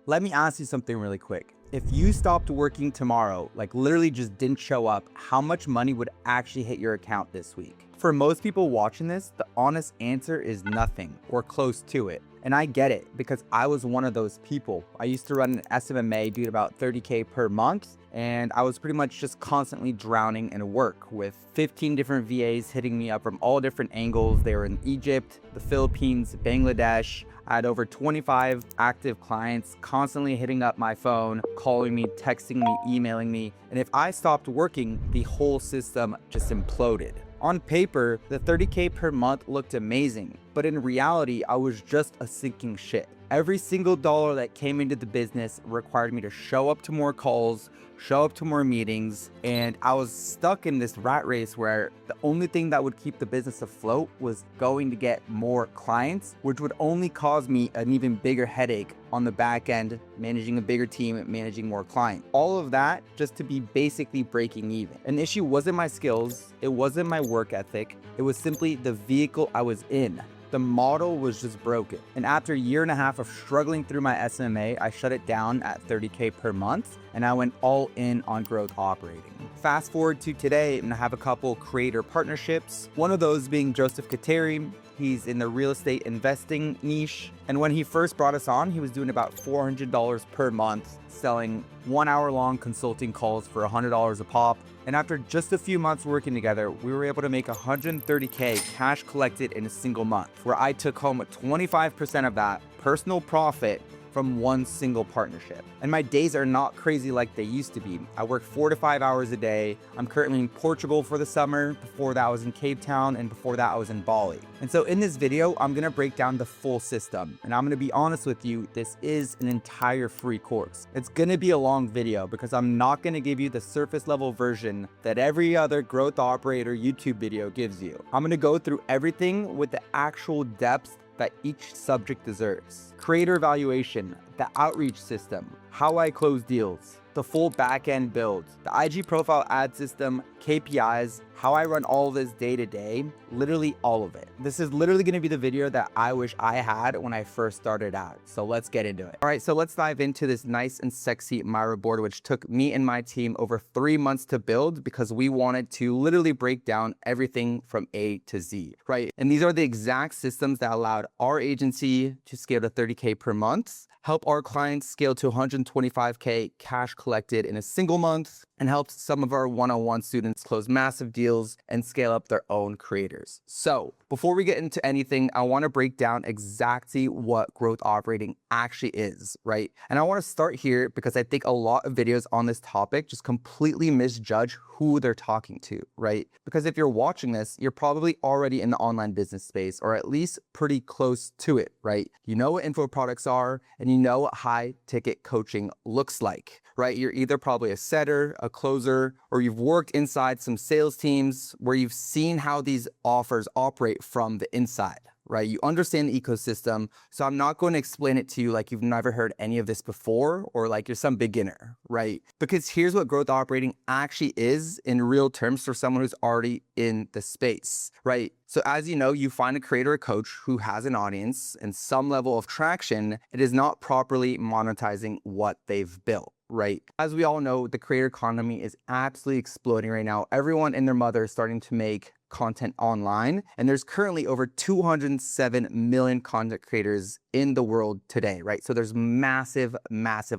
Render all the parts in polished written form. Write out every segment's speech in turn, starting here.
Let me ask you something really quick. If you stopped working tomorrow, like literally just didn't show up, how much money would actually hit your account this week? For most people watching this, the honest answer is nothing or close to it. And I get it because I was one of those people. I used to run an SMMA, doing about 30K per month. And I was pretty much just constantly drowning in work with 15 different VAs hitting me up from all different angles. They were in Egypt, the Philippines, Bangladesh. I had over 25 active clients constantly hitting up my phone, calling me, texting me, emailing me. And if I stopped working, the whole system just imploded. On paper, the 30K per month looked amazing, but in reality, I was just a sinking ship. Every single dollar that came into the business required me to show up to more calls, show up to more meetings, and I was stuck in this rat race where the only thing that would keep the business afloat was going to get more clients, which would only cause me an even bigger headache on the back end, managing a bigger team, managing more clients. All of that just to be basically breaking even. An issue wasn't my skills, it wasn't my work ethic, it was simply the vehicle I was in. The model was just broken. And after a year and a half of struggling through my SMMA, I shut it down at 30K per month and I went all in on growth operating. Fast forward to today, and I have a couple creator partnerships. One of those being Joseph Kateri. He's in the real estate investing niche. And when he first brought us on, he was doing about $400 per month, selling 1 hour long consulting calls for $100 a pop. And after just a few months working together, we were able to make 130K cash collected in a single month, where I took home 25% of that personal profit from one single partnership. And my days are not crazy like they used to be. I work 4 to 5 hours a day. I'm currently in Portugal for the summer. Before that, I was in Cape Town, and before that, I was in Bali. And so in this video, I'm gonna break down the full system. And I'm gonna be honest with you, this is an entire free course. It's gonna be a long video because I'm not gonna give you the surface level version that every other growth operator YouTube video gives you. I'm gonna go through everything with the actual depth that each subject deserves. Creator evaluation, the outreach system, how I close deals, the full back-end build, the IG profile ad system, KPIs, how I run all of this day to day, literally all of it. This is literally gonna be the video that I wish I had when I first started out. So let's get into it. All right, so let's dive into this nice and sexy Miro board, which took me and my team over 3 months to build because we wanted to literally break down everything from A to Z, right? And these are the exact systems that allowed our agency to scale to 30K per month, help our clients scale to 125K cash collected in a single month, and helped some of our one-on-one students close massive deals and scale up their own creators. So before we get into anything, I want to break down exactly what growth operating actually is, right? And I want to start here because I think a lot of videos on this topic just completely misjudge who they're talking to, right? Because if you're watching this, you're probably already in the online business space, or at least pretty close to it, right? You know what info products are, and you know what high ticket coaching looks like, right? You're either probably a setter, a closer, or you've worked inside some sales teams where you've seen how these offers operate from the inside, right? You understand the ecosystem. So I'm not going to explain it to you like you've never heard any of this before or like you're some beginner, right? Because here's what growth operating actually is in real terms for someone who's already in the space, right? So as you know, you find a creator or coach who has an audience and some level of traction. It is not properly monetizing what they've built, right? As we all know, the creator economy is absolutely exploding right now. Everyone and their mother is starting to make content online, and there's currently over 207 million content creators in the world today, right? So there's massive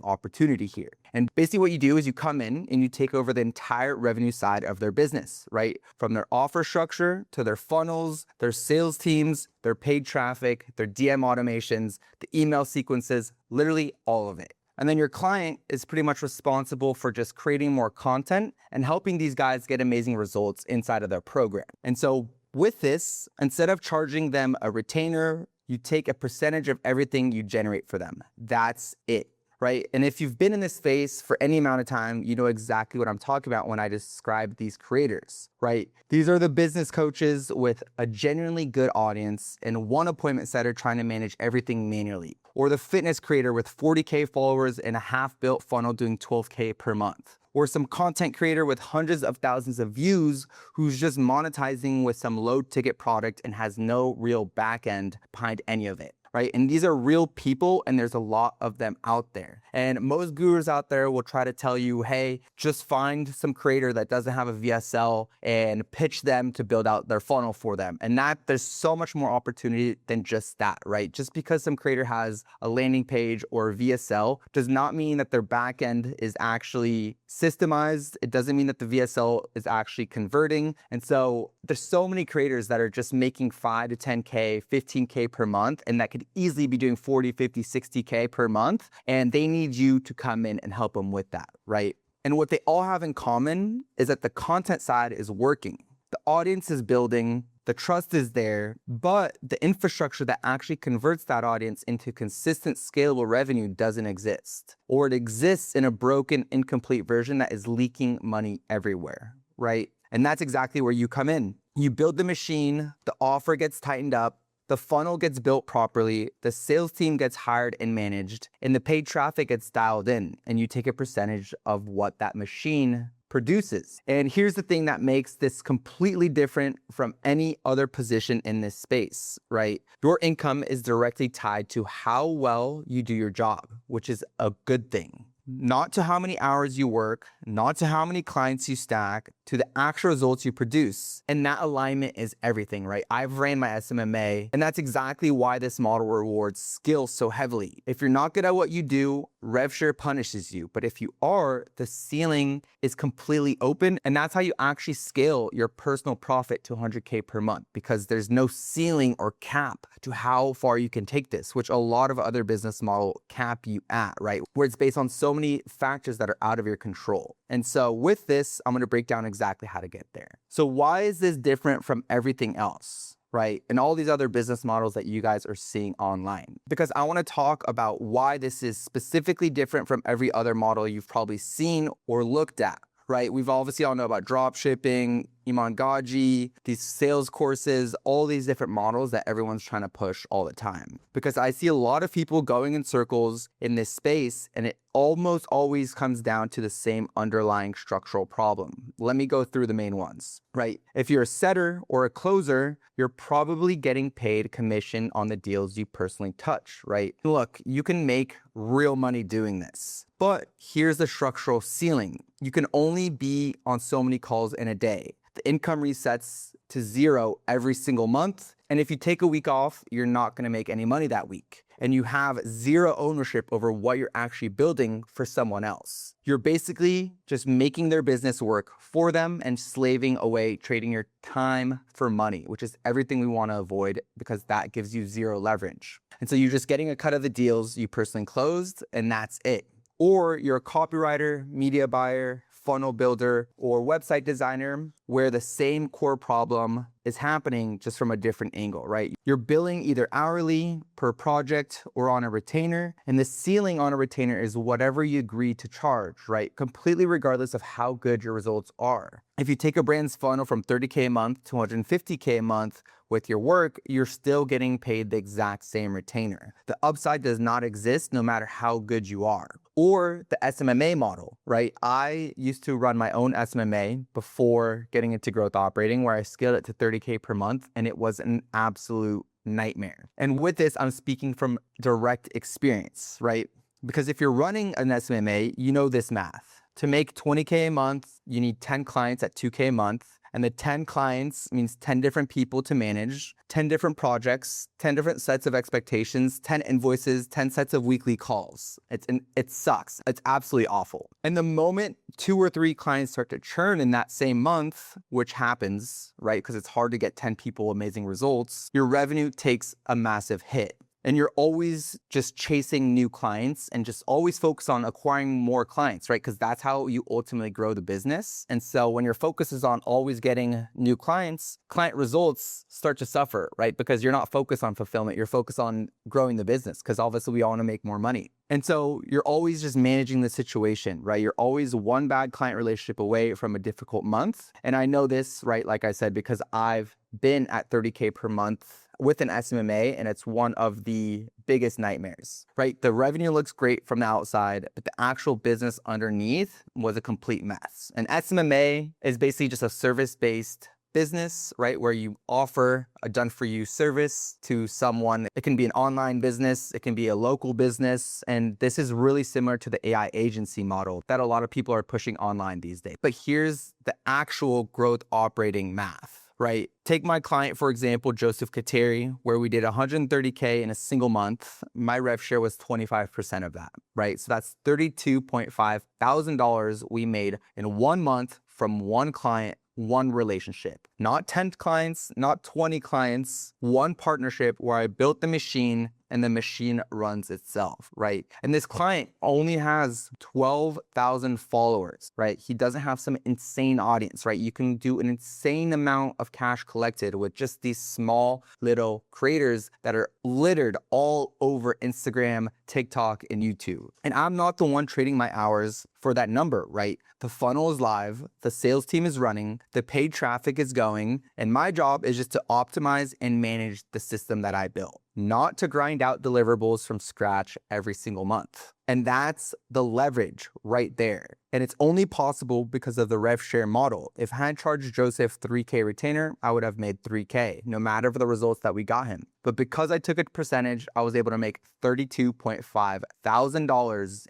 opportunity here. And basically what you do is you come in and you take over the entire revenue side of their business, right? From their offer structure to their funnels, their sales teams, their paid traffic, their DM automations, the email sequences, literally all of it. And then your client is pretty much responsible for just creating more content and helping these guys get amazing results inside of their program. And so with this, instead of charging them a retainer, you take a percentage of everything you generate for them. That's it, right? And if you've been in this space for any amount of time, you know exactly what I'm talking about when I describe these creators, right? These are the business coaches with a genuinely good audience and one appointment setter trying to manage everything manually. Or the fitness creator with 40K followers and a half-built funnel doing 12K per month. Or some content creator with hundreds of thousands of views who's just monetizing with some low ticket product and has no real back end behind any of it. right? And these are real people, and there's a lot of them out there. And most gurus out there will try to tell you, hey, just find some creator that doesn't have a VSL and pitch them to build out their funnel for them. And that there's so much more opportunity than just that, right? Just because some creator has a landing page or a VSL does not mean that their back end is actually systemized. It doesn't mean that the VSL is actually converting. And so there's so many creators that are just making 5 to 10K, 15K per month, and that could easily be doing 40, 50, 60K per month. And they need you to come in and help them with that, right? And what they all have in common is that the content side is working. The audience is building, the trust is there, but the infrastructure that actually converts that audience into consistent, scalable revenue doesn't exist. Or it exists in a broken, incomplete version that is leaking money everywhere, right? And that's exactly where you come in. You build the machine, the offer gets tightened up, the funnel gets built properly, the sales team gets hired and managed, and the paid traffic gets dialed in, and you take a percentage of what that machine produces. And here's the thing that makes this completely different from any other position in this space, right? Your income is directly tied to how well you do your job, which is a good thing. Not to how many hours you work, not to how many clients you stack, to the actual results you produce. And that alignment is everything, right? I've ran my SMMA, and that's exactly why this model rewards skill so heavily. If you're not good at what you do, RevShare punishes you. But if you are, the ceiling is completely open, and that's how you actually scale your personal profit to 100K per month, because there's no ceiling or cap to how far you can take this, which a lot of other business models cap you at, right? Where it's based on so many factors that are out of your control. And so with this, I'm going to break down exactly how to get there. So why is this different from everything else, right? And all these other business models that you guys are seeing online? Because I want to talk about why this is specifically different from every other model you've probably seen or looked at, right? We've obviously all know about drop shipping, Iman Gaji, these sales courses, all these different models that everyone's trying to push all the time. Because I see a lot of people going in circles in this space, and it almost always comes down to the same underlying structural problem. Let me go through the main ones, right? If you're a setter or a closer, you're probably getting paid commission on the deals you personally touch, right? Look, you can make real money doing this, but here's the structural ceiling. You can only be on so many calls in a day. The income resets to 0 every single month. And if you take a week off, you're not going to make any money that week. And you have 0 ownership over what you're actually building for someone else. You're basically just making their business work for them and slaving away, trading your time for money, which is everything we want to avoid, because that gives you 0 leverage. And so you're just getting a cut of the deals you personally closed, and that's it. Or you're a copywriter, media buyer, funnel builder, or website designer, where the same core problem is happening just from a different angle, right? You're billing either hourly, per project, or on a retainer, and the ceiling on a retainer is whatever you agree to charge, right? Completely regardless of how good your results are. If you take a brand's funnel from 30K a month to 150K a month, with your work, you're still getting paid the exact same retainer. The upside does not exist no matter how good you are. Or the SMMA model, right? I used to run my own SMMA before getting into growth operating, where I scaled it to 30K per month, and it was an absolute nightmare. And with this, I'm speaking from direct experience, right? Because if you're running an SMMA, you know this math. To make 20K a month, you need 10 clients at 2K a month. And the 10 clients means 10 different people to manage, 10 different projects, 10 different sets of expectations, 10 invoices, 10 sets of weekly calls. It sucks. It's absolutely awful. And the moment 2 or 3 clients start to churn in that same month, which happens, right? Because it's hard to get 10 people amazing results, your revenue takes a massive hit. And you're always just chasing new clients and just always focus on acquiring more clients, right? Because that's how you ultimately grow the business. And so when your focus is on always getting new clients, client results start to suffer, right? Because you're not focused on fulfillment. You're focused on growing the business, because obviously we all want to make more money. And so you're always just managing the situation, right? You're always one bad client relationship away from a difficult month. And I know this, right? Like I said, because I've been at 30K per month with an SMMA, and it's one of the biggest nightmares, right? The revenue looks great from the outside, but the actual business underneath was a complete mess. And SMMA is basically just a service-based business, right? Where you offer a done for you service to someone. It can be an online business, it can be a local business. And this is really similar to the AI agency model that a lot of people are pushing online these days. But here's the actual growth operating math. Right? Take my client, for example, Joseph Kateri, where we did 130K in a single month. My rev share was 25% of that, right? So that's $32.5 thousand we made in 1 month from one client, one relationship. Not 10 clients, not 20 clients, one partnership where I built the machine and the machine runs itself, right? And this client only has 12,000 followers, right? He doesn't have some insane audience, right? You can do an insane amount of cash collected with just these small little creators that are littered all over Instagram, TikTok, and YouTube. And I'm not the one trading my hours for that number, right? The funnel is live, the sales team is running, the paid traffic is going, and my job is just to optimize and manage the system that I built, not to grind out deliverables from scratch every single month. And that's the leverage right there. And it's only possible because of the rev share model. If I had charged Joseph 3K retainer, I would have made 3K, no matter for the results that we got him. But because I took a percentage, I was able to make $32.5 thousand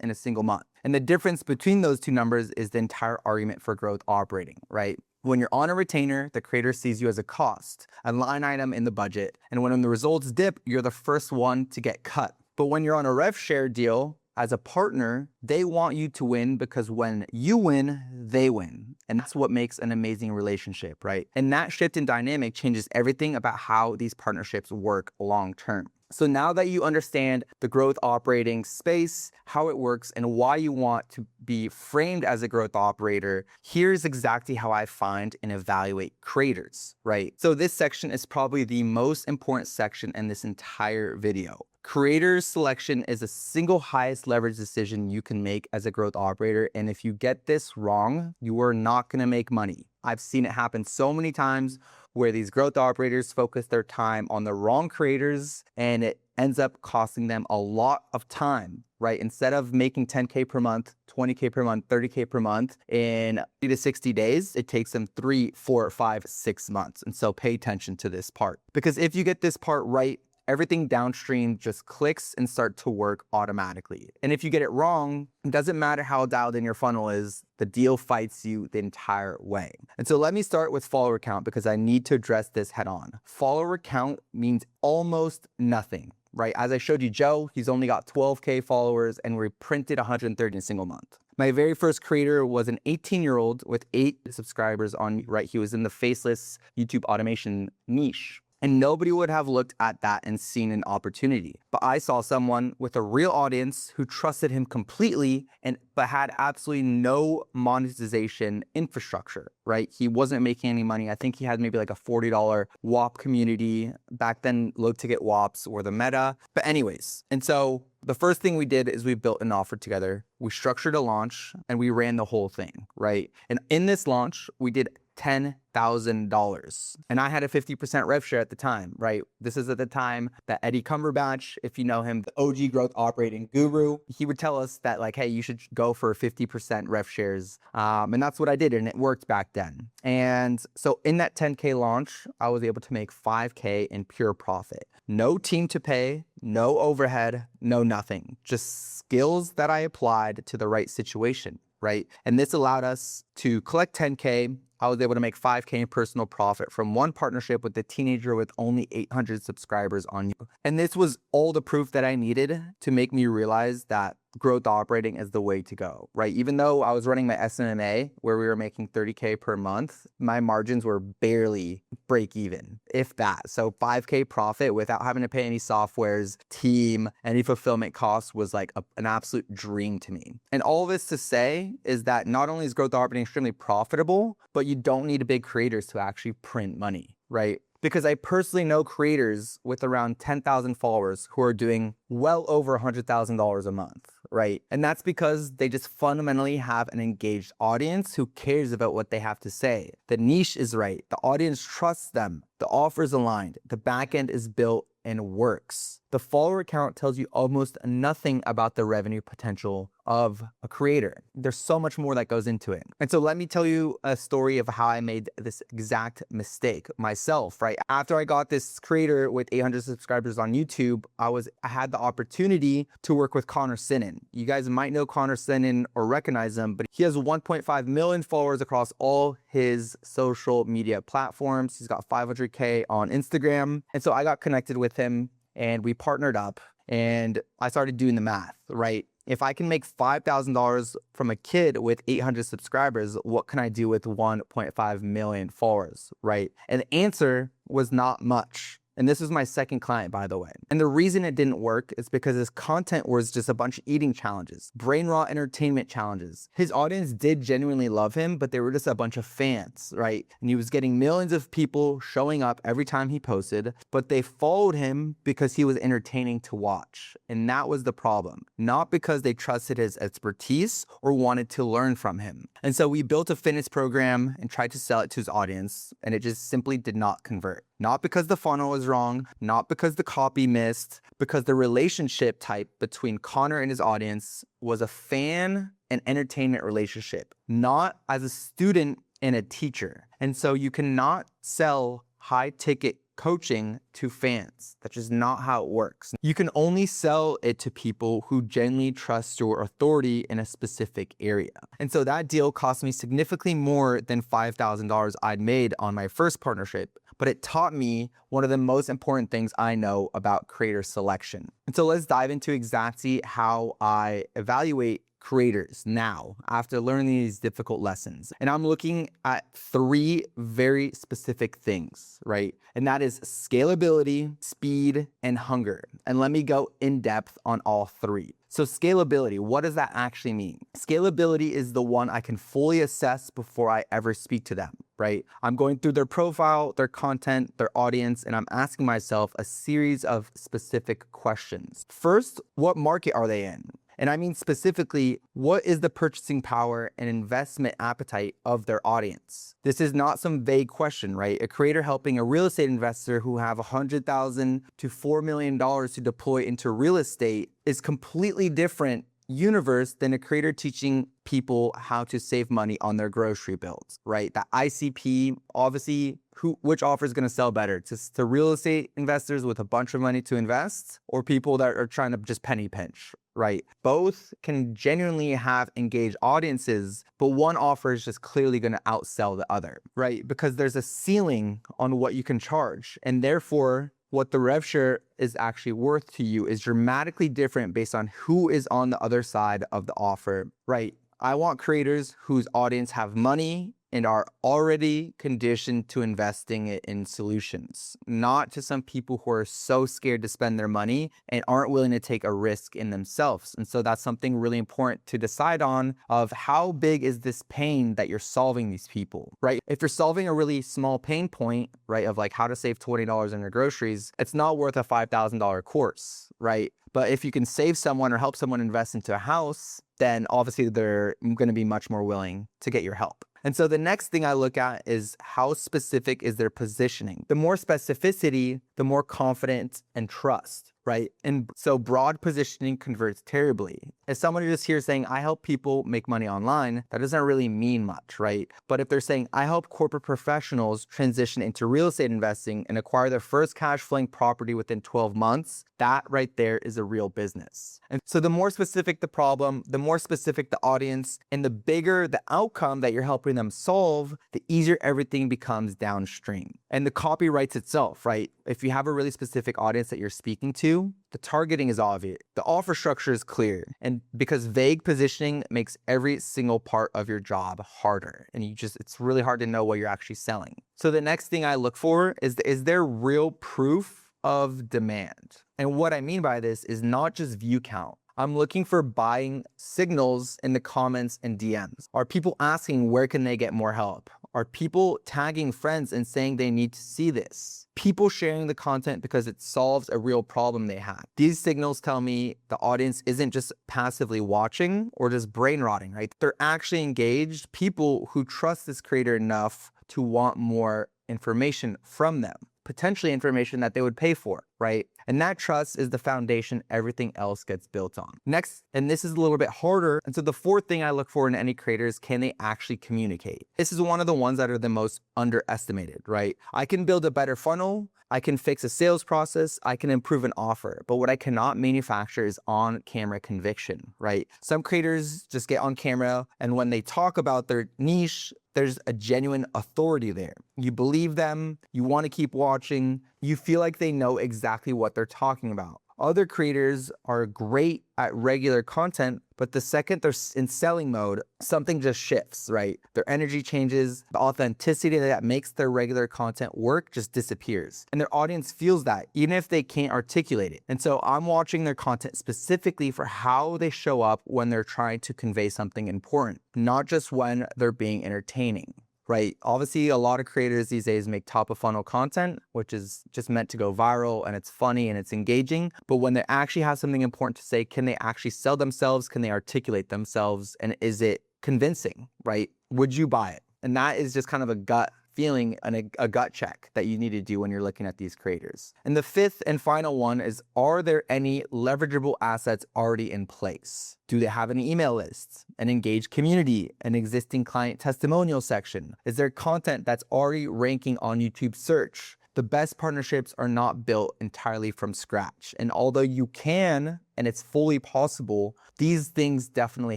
in a single month. And the difference between those two numbers is the entire argument for growth operating, right? When you're on a retainer, the creator sees you as a cost, a line item in the budget. And when the results dip, you're the first one to get cut. But when you're on a rev share deal, as a partner, they want you to win because when you win, they win. And that's what makes an amazing relationship, right? And that shift in dynamic changes everything about how these partnerships work long term. So now that you understand the growth operating space, how it works, and why you want to be framed as a growth operator, here's exactly how I find and evaluate creators, right? So this section is probably the most important section in this entire video. Creator selection is the single highest leverage decision you can make as a growth operator. And if you get this wrong, you are not going to make money. I've seen it happen so many times where these growth operators focus their time on the wrong creators and it ends up costing them a lot of time, right? Instead of making 10K per month, 20K per month, 30K per month in 30 to 60 days, it takes them 3, 4, 5, 6 months. And so pay attention to this part, because if you get this part right, everything downstream just clicks and start to work automatically. And if you get it wrong, it doesn't matter how dialed in your funnel is, the deal fights you the entire way. And so let me start with follower count because I need to address this head on. Follower count means almost nothing, right? As I showed you, Joe, he's only got 12K followers and we printed 130 in a single month. My very first creator was an 18-year-old with 8 subscribers on, right? He was in the faceless YouTube automation niche. And nobody would have looked at that and seen an opportunity. But I saw someone with a real audience who trusted him completely but had absolutely no monetization infrastructure, right? He wasn't making any money. I think he had maybe like a $40 WAP community. Back then, low ticket WAPs were the meta. But anyways, and so the first thing we did is we built an offer together. We structured a launch and we ran the whole thing, right? And in this launch, we did $10,000. And I had a 50% rev share at the time, right? This is at the time that Eddie Cumberbatch, if you know him, the OG growth operating guru, he would tell us that like, hey, you should go for 50% rev shares. And that's what I did. And it worked back then. And so in that 10K launch, I was able to make 5K in pure profit. No team to pay, no overhead, no nothing. Just skills that I applied to the right situation, right? And this allowed us to collect 10K. I was able to make 5K in personal profit from one partnership with a teenager with only 800 subscribers on YouTube. And this was all the proof that I needed to make me realize that growth operating is the way to go, right? Even though I was running my SMMA where we were making 30K per month, my margins were barely break even, if that. So 5K profit without having to pay any softwares, team, any fulfillment costs was like an absolute dream to me. And all of this to say is that not only is growth operating extremely profitable, but you don't need big creators to actually print money, right? Because I personally know creators with around 10,000 followers who are doing well over $100,000 a month, right? And that's because they just fundamentally have an engaged audience who cares about what they have to say. The niche is right. The audience trusts them. The offer's aligned. The backend is built and works. The follower count tells you almost nothing about the revenue potential of a creator. There's so much more that goes into it. And so let me tell you a story of how I made this exact mistake myself, right? After I got this creator with 800 subscribers on YouTube, I had the opportunity to work with Connor Sinnen. You guys might know Connor Sinnen or recognize him, but he has 1.5 million followers across all his social media platforms. He's got 500K on Instagram. And so I got connected with him and we partnered up and I started doing the math, right? If I can make $5,000 from a kid with 800 subscribers, what can I do with 1.5 million followers, right? And the answer was not much. And this was my second client, by the way. And the reason it didn't work is because his content was just a bunch of eating challenges, brain rot entertainment challenges. His audience did genuinely love him, but they were just a bunch of fans, right? And he was getting millions of people showing up every time he posted, but they followed him because he was entertaining to watch. And that was the problem, not because they trusted his expertise or wanted to learn from him. And so we built a fitness program and tried to sell it to his audience, and it just simply did not convert. Not because the funnel was wrong, not because the copy missed, because the relationship type between Connor and his audience was a fan and entertainment relationship, not as a student and a teacher. And so you cannot sell high ticket coaching to fans. That's just not how it works. You can only sell it to people who genuinely trust your authority in a specific area. And so that deal cost me significantly more than $5,000 I'd made on my first partnership, but it taught me one of the most important things I know about creator selection. And so let's dive into exactly how I evaluate creators now after learning these difficult lessons. And I'm looking at 3 very specific things, right? And that is scalability, speed, and hunger. And let me go in depth on all 3. So scalability, what does that actually mean? Scalability is the one I can fully assess before I ever speak to them, right? I'm going through their profile, their content, their audience, and I'm asking myself a series of specific questions. First, what market are they in? And I mean specifically, what is the purchasing power and investment appetite of their audience? This is not some vague question, right? A creator helping a real estate investor who have $100,000 to $4 million to deploy into real estate is completely different universe than a creator teaching people how to save money on their grocery bills, right? The ICP, obviously, which offer is going to sell better? To real estate investors with a bunch of money to invest, or people that are trying to just penny pinch, right? Both can genuinely have engaged audiences, but one offer is just clearly going to outsell the other, right? Because there's a ceiling on what you can charge, and therefore what the rev share is actually worth to you is dramatically different based on who is on the other side of the offer, right? I want creators whose audience have money and are already conditioned to investing it in solutions, not to some people who are so scared to spend their money and aren't willing to take a risk in themselves. And so that's something really important to decide on, of how big is this pain that you're solving these people, right? If you're solving a really small pain point, right, of like how to save $20 on your groceries, it's not worth a $5,000 course, right? But if you can save someone or help someone invest into a house, then obviously they're going to be much more willing to get your help. And so the next thing I look at is how specific is their positioning. The more specificity, the more confidence and trust, right? And so broad positioning converts terribly. If someone is just here saying, I help people make money online, that doesn't really mean much, right? But if they're saying, I help corporate professionals transition into real estate investing and acquire their first cash flowing property within 12 months, that right there is a real business. And so the more specific the problem, the more specific the audience, and the bigger the outcome that you're helping them solve, the easier everything becomes downstream. And the copy writes itself, right? If you have a really specific audience that you're speaking to, the targeting is obvious. The offer structure is clear. And because vague positioning makes every single part of your job harder. And it's really hard to know what you're actually selling. So the next thing I look for is there real proof of demand? And what I mean by this is not just view count. I'm looking for buying signals in the comments and DMs. Are people asking where can they get more help? Are people tagging friends and saying they need to see this? People sharing the content because it solves a real problem they had. These signals tell me the audience isn't just passively watching or just brain rotting, right? They're actually engaged people who trust this creator enough to want more information from them. Potentially information that they would pay for, right? And that trust is the foundation everything else gets built on. Next, and this is a little bit harder, and so the fourth thing I look for in any creator is, can they actually communicate? This is one of the ones that are the most underestimated, right? I can build a better funnel, I can fix a sales process, I can improve an offer, but what I cannot manufacture is on-camera conviction, right? Some creators just get on camera, and when they talk about their niche, there's a genuine authority there. You believe them, you want to keep watching, you feel like they know exactly what they're talking about. Other creators are great at regular content, but the second they're in selling mode, something just shifts, right? Their energy changes, the authenticity that makes their regular content work just disappears. And their audience feels that, even if they can't articulate it. And so I'm watching their content specifically for how they show up when they're trying to convey something important, not just when they're being entertaining. Right? Obviously, a lot of creators these days make top of funnel content, which is just meant to go viral and it's funny and it's engaging. But when they actually have something important to say, can they actually sell themselves? Can they articulate themselves? And is it convincing, right? Would you buy it? And that is just kind of a gut feeling and a gut check that you need to do when you're looking at these creators. And the fifth and final one is, are there any leverageable assets already in place? Do they have any email lists, an engaged community, an existing client testimonial section? Is there content that's already ranking on YouTube search? The best partnerships are not built entirely from scratch. And although you can, and it's fully possible, these things definitely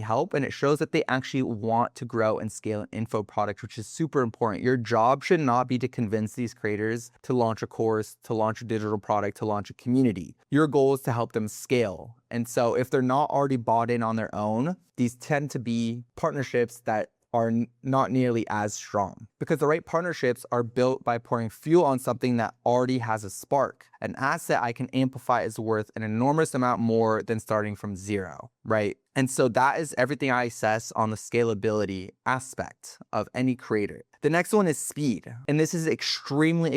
help. And it shows that they actually want to grow and scale an info product, which is super important. Your job should not be to convince these creators to launch a course, to launch a digital product, to launch a community. Your goal is to help them scale. And so if they're not already bought in on their own, these tend to be partnerships that are not nearly as strong, because the right partnerships are built by pouring fuel on something that already has a spark. An asset I can amplify is worth an enormous amount more than starting from zero, right? And so that is everything I assess on the scalability aspect of any creator. The next one is speed. And this is extremely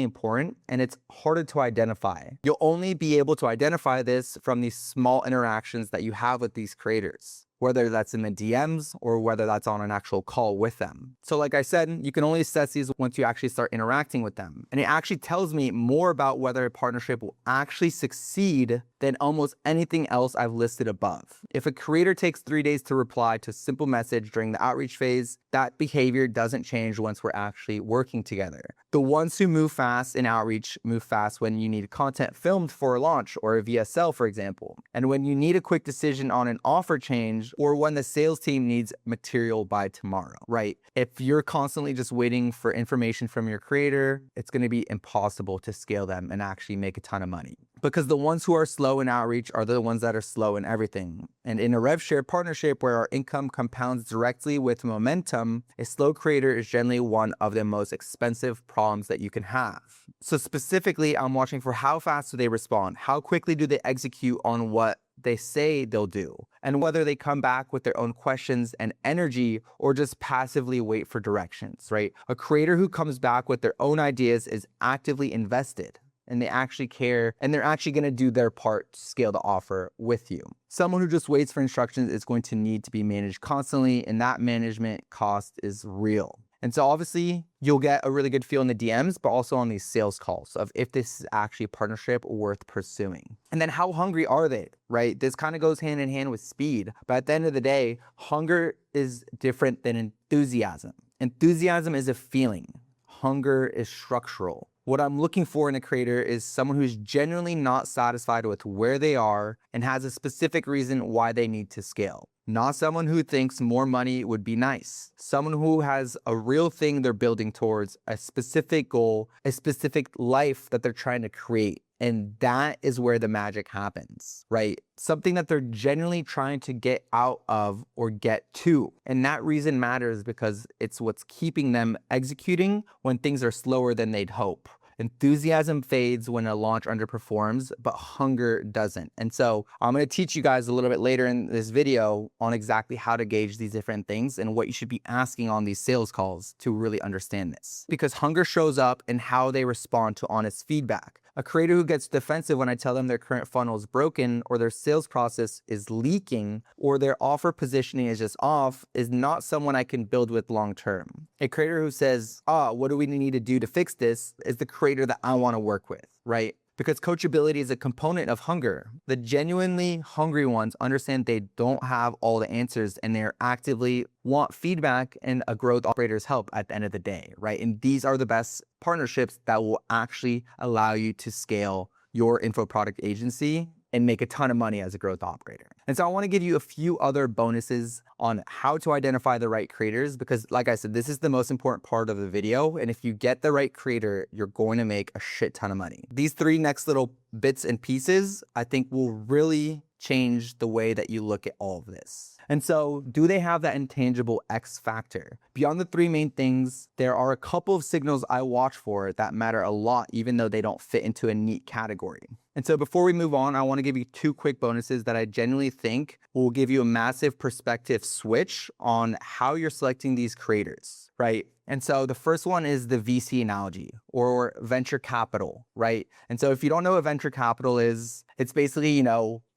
important, and it's harder to identify. You'll only be able to identify this from these small interactions that you have with these creators, whether that's in the DMs or whether that's on an actual call with them. So like I said, you can only assess these once you actually start interacting with them. And it actually tells me more about whether a partnership will actually succeed than almost anything else I've listed above. If a creator takes 3 days to reply to a simple message during the outreach phase, that behavior doesn't change once we're actually working together. The ones who move fast in outreach move fast when you need content filmed for a launch or a VSL, for example. And when you need a quick decision on an offer change, or when the sales team needs material by tomorrow, right? If you're constantly just waiting for information from your creator, it's going to be impossible to scale them and actually make a ton of money. Because the ones who are slow in outreach are the ones that are slow in everything. And in a rev share partnership where our income compounds directly with momentum, a slow creator is generally one of the most expensive problems that you can have. So specifically, I'm watching for how fast do they respond? How quickly do they execute on what they say they'll do, and whether they come back with their own questions and energy or just passively wait for directions, right? A creator who comes back with their own ideas is actively invested, and they actually care, and they're actually going to do their part to scale the offer with you. Someone who just waits for instructions is going to need to be managed constantly, and that management cost is real. And so obviously you'll get a really good feel in the DMs, but also on these sales calls of if this is actually a partnership worth pursuing. And then how hungry are they, right? This kind of goes hand in hand with speed. But at the end of the day, hunger is different than enthusiasm. Enthusiasm is a feeling. Hunger is structural. What I'm looking for in a creator is someone who's genuinely not satisfied with where they are and has a specific reason why they need to scale. Not someone who thinks more money would be nice. Someone who has a real thing they're building towards, a specific goal, a specific life that they're trying to create. And that is where the magic happens, right? Something that they're genuinely trying to get out of or get to. And that reason matters because it's what's keeping them executing when things are slower than they'd hope. Enthusiasm fades when a launch underperforms, but hunger doesn't. And so I'm going to teach you guys a little bit later in this video on exactly how to gauge these different things and what you should be asking on these sales calls to really understand this. Because hunger shows up in how they respond to honest feedback. A creator who gets defensive when I tell them their current funnel is broken or their sales process is leaking or their offer positioning is just off is not someone I can build with long term. A creator who says, what do we need to do to fix this is the creator that I want to work with, right? Because coachability is a component of hunger. The genuinely hungry ones understand they don't have all the answers and they're actively want feedback and a growth operator's help at the end of the day, right? And these are the best partnerships that will actually allow you to scale your info product agency and make a ton of money as a growth operator. And so I want to give you a few other bonuses on how to identify the right creators, because like I said, this is the most important part of the video. And if you get the right creator, you're going to make a shit ton of money. These 3 next little bits and pieces, I think will really change the way that you look at all of this. And so do they have that intangible X factor? Beyond the 3 main things, there are a couple of signals I watch for that matter a lot, even though they don't fit into a neat category. And so before we move on, I want to give you 2 quick bonuses that I genuinely think will give you a massive perspective switch on how you're selecting these creators, right? And so the first one is the VC analogy or venture capital, right? And so if you don't know what venture capital is, it's basically,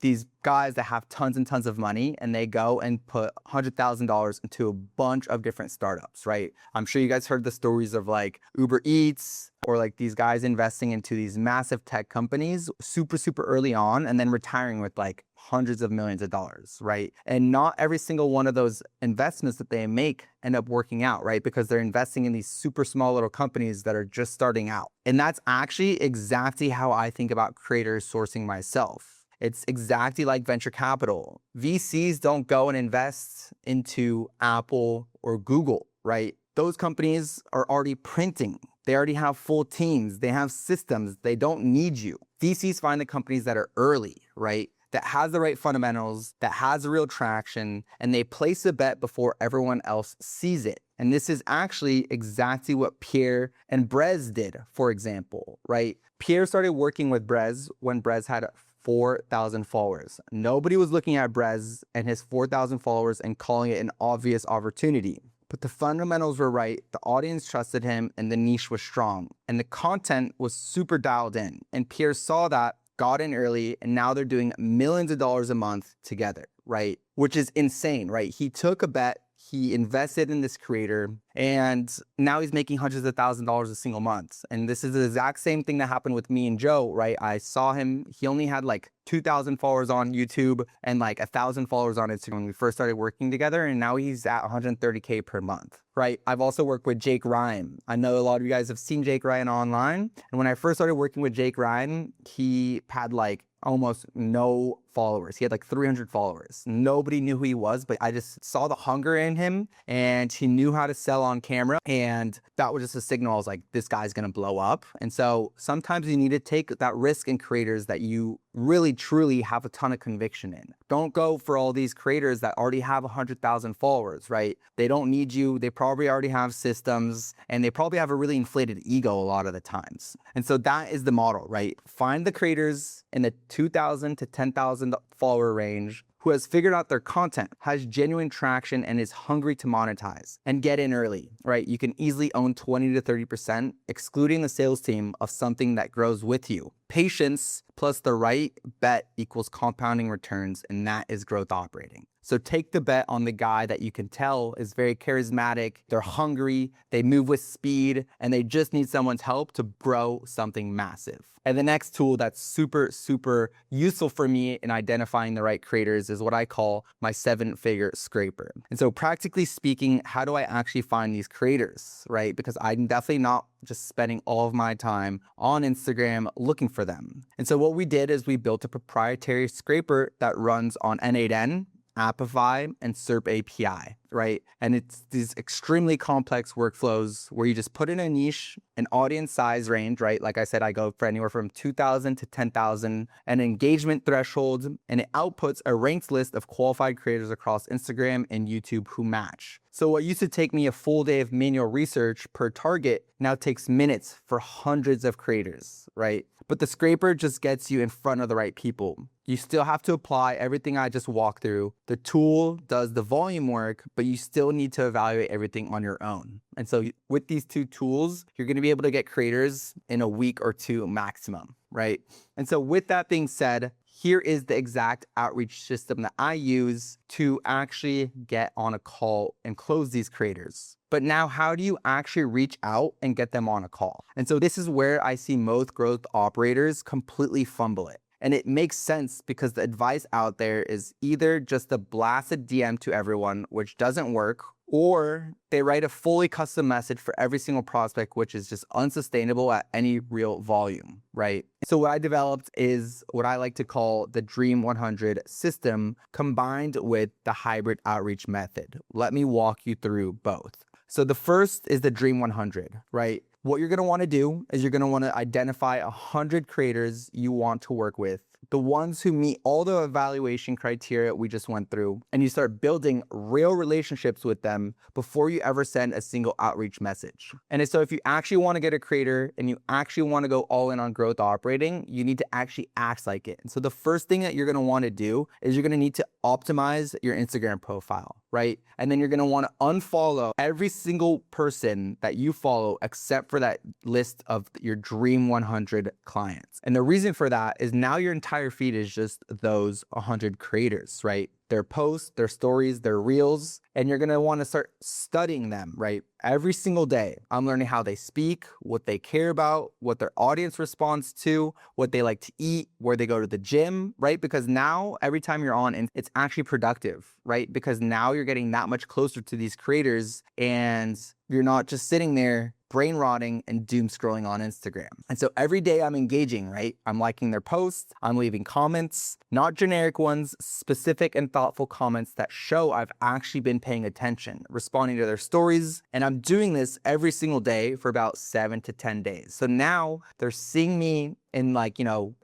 these guys that have tons and tons of money and they go and put $100,000 into a bunch of different startups, right? I'm sure you guys heard the stories of like Uber Eats or like these guys investing into these massive tech companies super, super early on and then retiring with like hundreds of millions of dollars, right? And not every single one of those investments that they make end up working out, right? Because they're investing in these super small little companies that are just starting out. And that's actually exactly how I think about creators sourcing myself. It's exactly like venture capital. VCs don't go and invest into Apple or Google, right? Those companies are already printing. They already have full teams. They have systems. They don't need you. VCs find the companies that are early, right? That has the right fundamentals, that has real traction, and they place a bet before everyone else sees it. And this is actually exactly what Pierre and Brez did, for example, right? Pierre started working with Brez when Brez had 4,000 followers. Nobody was looking at Brez and his 4,000 followers and calling it an obvious opportunity. But the fundamentals were right, the audience trusted him, and the niche was strong. And the content was super dialed in. And Pierre saw that, got in early, and now they're doing millions of dollars a month together, right? Which is insane, right? He took a bet, he invested in this creator, and now he's making hundreds of thousands of dollars a single month. And this is the exact same thing that happened with me and Joe, right? I saw him, he only had like 2,000 followers on YouTube and like 1,000 followers on Instagram when we first started working together, and now he's at 130K per month, right? I've also worked with Jake Ryan. I know a lot of you guys have seen Jake Ryan online, and when I first started working with Jake Ryan, he had like almost no followers. He had like 300 followers. Nobody knew who he was, but I just saw the hunger in him and he knew how to sell on camera. And that was just a signal. I was like, this guy's going to blow up. And so sometimes you need to take that risk in creators that you really truly have a ton of conviction in. Don't go for all these creators that already have 100,000 followers, right? They don't need you. They probably already have systems and they probably have a really inflated ego a lot of the times. And so that is the model, right? Find the creators in the 2,000 to 10,000 follower range who has figured out their content, has genuine traction, and is hungry to monetize, and get in early, right? You can easily own 20 to 30%, excluding the sales team, of something that grows with you. Patience plus the right bet equals compounding returns, and that is growth operating. So take the bet on the guy that you can tell is very charismatic, they're hungry, they move with speed, and they just need someone's help to grow something massive. And the next tool that's super, super useful for me in identifying the right creators is what I call my 7-figure scraper. And so practically speaking, how do I actually find these creators, right? Because I'm definitely not just spending all of my time on Instagram looking for them. And so what we did is we built a proprietary scraper that runs on N8N, Appify, and SERP API, right? And it's these extremely complex workflows where you just put in a niche, an audience size range, right? Like I said, I go for anywhere from 2,000 to 10,000, an engagement threshold, and it outputs a ranked list of qualified creators across Instagram and YouTube who match. So what used to take me a full day of manual research per target now takes minutes for hundreds of creators, right? But the scraper just gets you in front of the right people. You still have to apply everything I just walked through. The tool does the volume work, but you still need to evaluate everything on your own. And so with these 2 tools, you're going to be able to get creators in a week or 2 maximum, right? And so with that being said, here is the exact outreach system that I use to actually get on a call and close these creators. But now how do you actually reach out and get them on a call? And so this is where I see most growth operators completely fumble it. And it makes sense because the advice out there is either just a blasted DM to everyone, which doesn't work, or they write a fully custom message for every single prospect, which is just unsustainable at any real volume, right? So what I developed is what I like to call the Dream 100 system combined with the hybrid outreach method. Let me walk you through both. So the first is the Dream 100, right? What you're going to want to do is you're going to want to identify 100 creators you want to work with, the ones who meet all the evaluation criteria we just went through, and you start building real relationships with them before you ever send a single outreach message. And so if you actually want to get a creator and you actually want to go all in on growth operating, you need to actually act like it. And so the first thing that you're going to want to do is you're going to need to optimize your Instagram profile, right? And then you're going to want to unfollow every single person that you follow except for that list of your Dream 100 clients. And the reason for that is now your entire feed is just those 100 creators, right? Their posts, their stories, their reels, and you're gonna wanna start studying them, right? Every single day, I'm learning how they speak, what they care about, what their audience responds to, what they like to eat, where they go to the gym, right? Because now every time you're on, and it's actually productive, right? Because now you're getting that much closer to these creators and you're not just sitting there brain rotting and doom scrolling on Instagram. And so every day I'm engaging, right? I'm liking their posts, I'm leaving comments, not generic ones, specific and thoughtful comments that show I've actually been paying attention, responding to their stories. And I'm doing this every single day for about 7 to 10 days. So now they're seeing me in